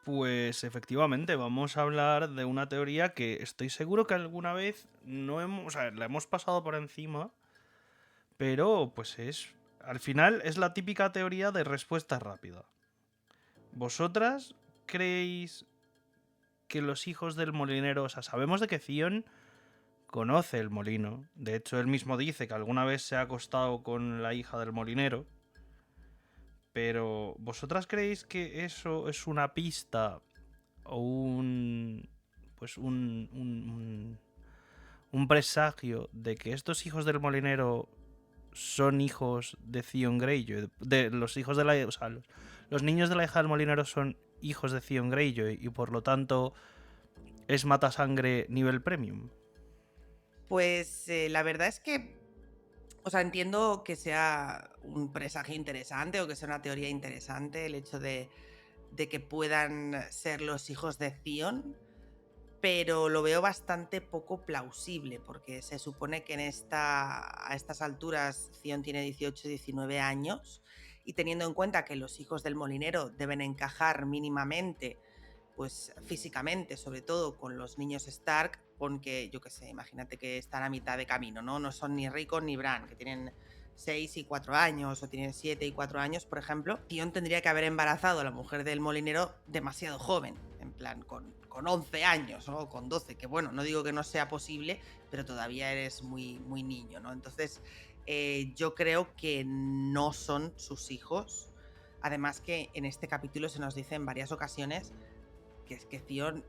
Pues efectivamente, vamos a hablar de una teoría que estoy seguro que alguna vez no hemos, o sea, la hemos pasado por encima, pero pues al final es la típica teoría de respuesta rápida. ¿Vosotras creéis que los hijos del molinero, o sea, sabemos de que Theon conoce el molino, de hecho él mismo dice que alguna vez se ha acostado con la hija del molinero, pero ¿vosotras creéis que eso es una pista o un presagio de que estos hijos del molinero son hijos de Theon Greyjoy, de los hijos de la, o sea, los niños de la hija del molinero son hijos de Theon Greyjoy y por lo tanto es matasangre nivel premium? Pues la verdad es que, o sea, entiendo que sea un presagio interesante o que sea una teoría interesante el hecho de que puedan ser los hijos de Theon, pero lo veo bastante poco plausible porque se supone que a estas alturas Theon tiene 18, 19 años y teniendo en cuenta que los hijos del molinero deben encajar mínimamente, pues físicamente, sobre todo con los niños Stark, porque yo qué sé, imagínate que están a mitad de camino, ¿no? No son ni Rickon ni Bran, que tienen 6 y 4 años o tienen 7 y 4 años, por ejemplo. Theon tendría que haber embarazado a la mujer del molinero demasiado joven, en plan con 11 años, ¿no? O con 12, que bueno, no digo que no sea posible, pero todavía eres muy, muy niño, ¿no? Entonces, yo creo que no son sus hijos. Además que en este capítulo se nos dice en varias ocasiones que es que Theon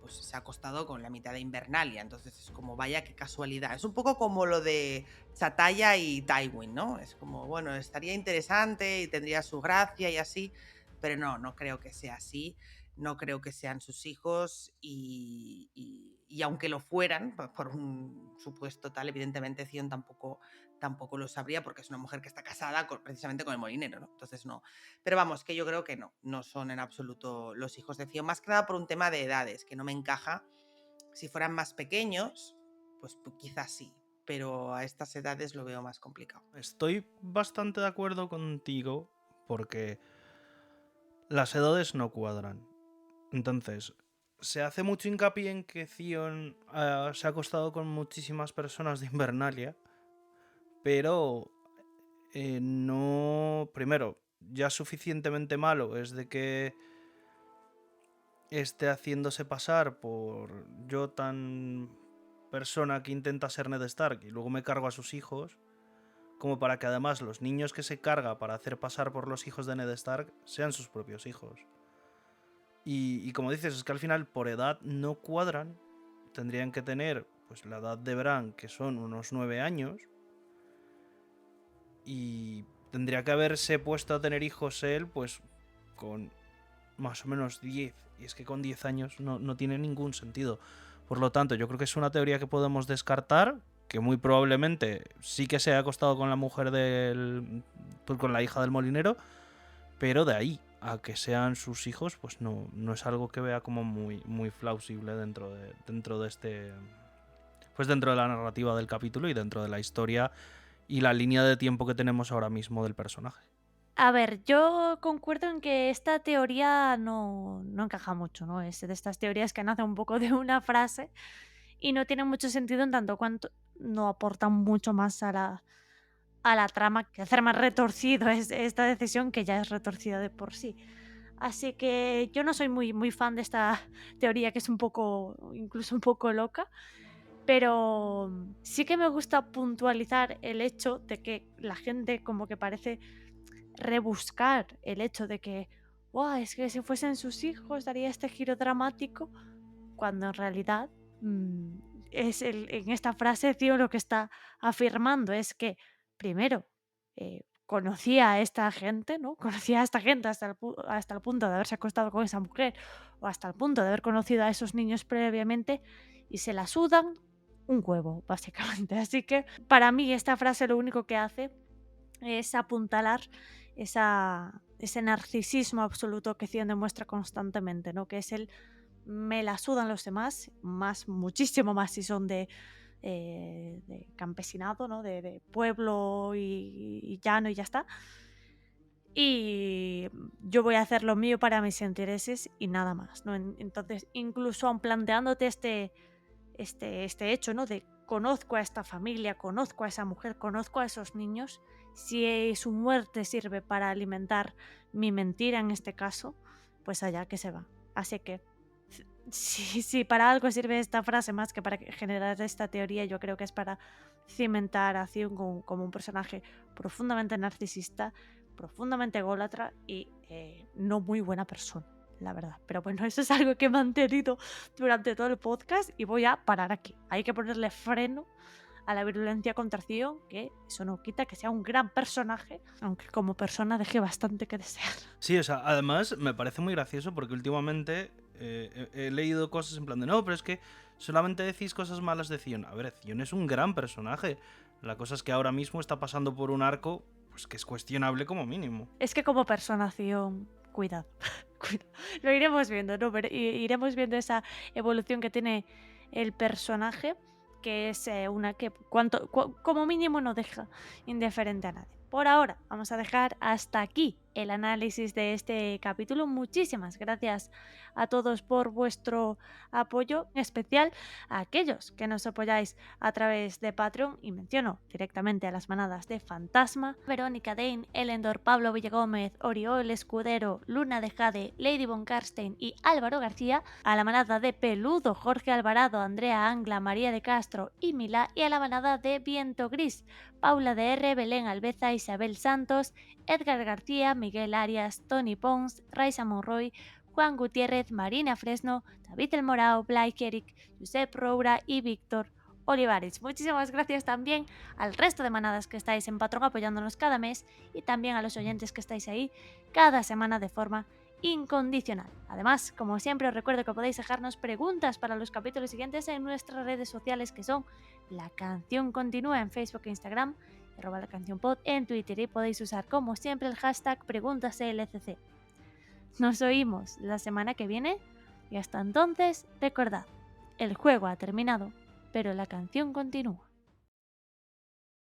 pues se ha acostado con la mitad de Invernalia, entonces es como vaya qué casualidad. Es un poco como lo de Chataya y Tywin, ¿no? Es como, bueno, estaría interesante y tendría su gracia y así, pero no creo que sea así, no creo que sean sus hijos y aunque lo fueran, por un supuesto tal, evidentemente Theon tampoco lo sabría porque es una mujer que está casada precisamente con el molinero, ¿no? Entonces no. Pero vamos, que yo creo que no son en absoluto los hijos de Theon, más que nada por un tema de edades, que no me encaja. Si fueran más pequeños, pues quizás sí, pero a estas edades lo veo más complicado. Estoy bastante de acuerdo contigo porque las edades no cuadran. Entonces, se hace mucho hincapié en que Theon se ha acostado con muchísimas personas de Invernalia, pero no... Primero, ya suficientemente malo es de que esté haciéndose pasar por yo tan persona que intenta ser Ned Stark y luego me cargo a sus hijos, como para que además los niños que se carga para hacer pasar por los hijos de Ned Stark sean sus propios hijos. Y como dices, es que al final por edad no cuadran. Tendrían que tener pues la edad de Bran, que son unos 9 años. Y tendría que haberse puesto a tener hijos él pues con más o menos 10. Y es que con 10 años no tiene ningún sentido. Por lo tanto, yo creo que es una teoría que podemos descartar, que muy probablemente sí que se haya acostado con la mujer con la hija del molinero, pero de ahí a que sean sus hijos, pues no es algo que vea como muy, muy plausible dentro de este... Pues dentro de la narrativa del capítulo y dentro de la historia y la línea de tiempo que tenemos ahora mismo del personaje. A ver, yo concuerdo en que esta teoría no encaja mucho, ¿no? Es de estas teorías que nacen un poco de una frase y no tienen mucho sentido en tanto cuanto no aportan mucho más a la trama que hacer más retorcido esta decisión que ya es retorcida de por sí. Así que yo no soy muy fan de esta teoría que es un poco, incluso un poco loca, pero sí que me gusta puntualizar el hecho de que la gente como que parece rebuscar el hecho de que, "Buah, es que si fuesen sus hijos daría este giro dramático", cuando en realidad en esta frase Tío lo que está afirmando es que, primero, conocía a esta gente, ¿no? Conocía a esta gente hasta el punto de haberse acostado con esa mujer o hasta el punto de haber conocido a esos niños previamente y se la sudan un huevo, básicamente. Así que para mí esta frase lo único que hace es apuntalar ese narcisismo absoluto que Cian demuestra constantemente, ¿no? Que es el me la sudan los demás, muchísimo más si son de campesinado, ¿no? De pueblo y llano y ya está. Y yo voy a hacer lo mío para mis intereses y nada más, ¿no? Entonces, incluso aun planteándote este hecho, ¿no? De conozco a esta familia, conozco a esa mujer, conozco a esos niños, si su muerte sirve para alimentar mi mentira en este caso, pues allá que se va. Así que si para algo sirve esta frase más que para generar esta teoría, yo creo que es para cimentar a Zion como un personaje profundamente narcisista, profundamente ególatra y no muy buena persona, la verdad. Pero bueno, eso es algo que he mantenido durante todo el podcast y voy a parar aquí. Hay que ponerle freno a la virulencia contra Zion, que eso no quita que sea un gran personaje, aunque como persona deje bastante que desear. Sí, o sea, además me parece muy gracioso porque últimamente he leído cosas en plan de no, pero es que solamente decís cosas malas de Zion. A ver, Zion es un gran personaje. La cosa es que ahora mismo está pasando por un arco pues que es cuestionable como mínimo. Es que como persona Zion, cuidado. Lo iremos viendo, ¿no? Pero iremos viendo esa evolución que tiene el personaje, que es una que como mínimo no deja indiferente a nadie. Por ahora vamos a dejar hasta aquí el análisis de este capítulo. Muchísimas gracias a todos por vuestro apoyo, en especial a aquellos que nos apoyáis a través de Patreon, y menciono directamente a las manadas de Fantasma, Verónica Dane, Elendor, Pablo Villegómez, Oriol Escudero, Luna de Jade, Lady von Karstein y Álvaro García, a la manada de Peludo, Jorge Alvarado, Andrea Angla, María de Castro y Mila, y a la manada de Viento Gris, Paula DR, Belén Albeza, Isabel Santos, Edgar García, Miguel Arias, Tony Pons, Raisa Monroy, Juan Gutiérrez, Marina Fresno, David El Morao, Blake Eric, Josep Roura y Víctor Olivares. Muchísimas gracias también al resto de manadas que estáis en Patreon apoyándonos cada mes y también a los oyentes que estáis ahí cada semana de forma incondicional. Además, como siempre, os recuerdo que podéis dejarnos preguntas para los capítulos siguientes en nuestras redes sociales, que son La Canción Continúa en Facebook e Instagram, @lacancionpod en Twitter, y podéis usar como siempre el hashtag PreguntasLCC. Nos oímos la semana que viene y hasta entonces recordad, el juego ha terminado, pero la canción continúa.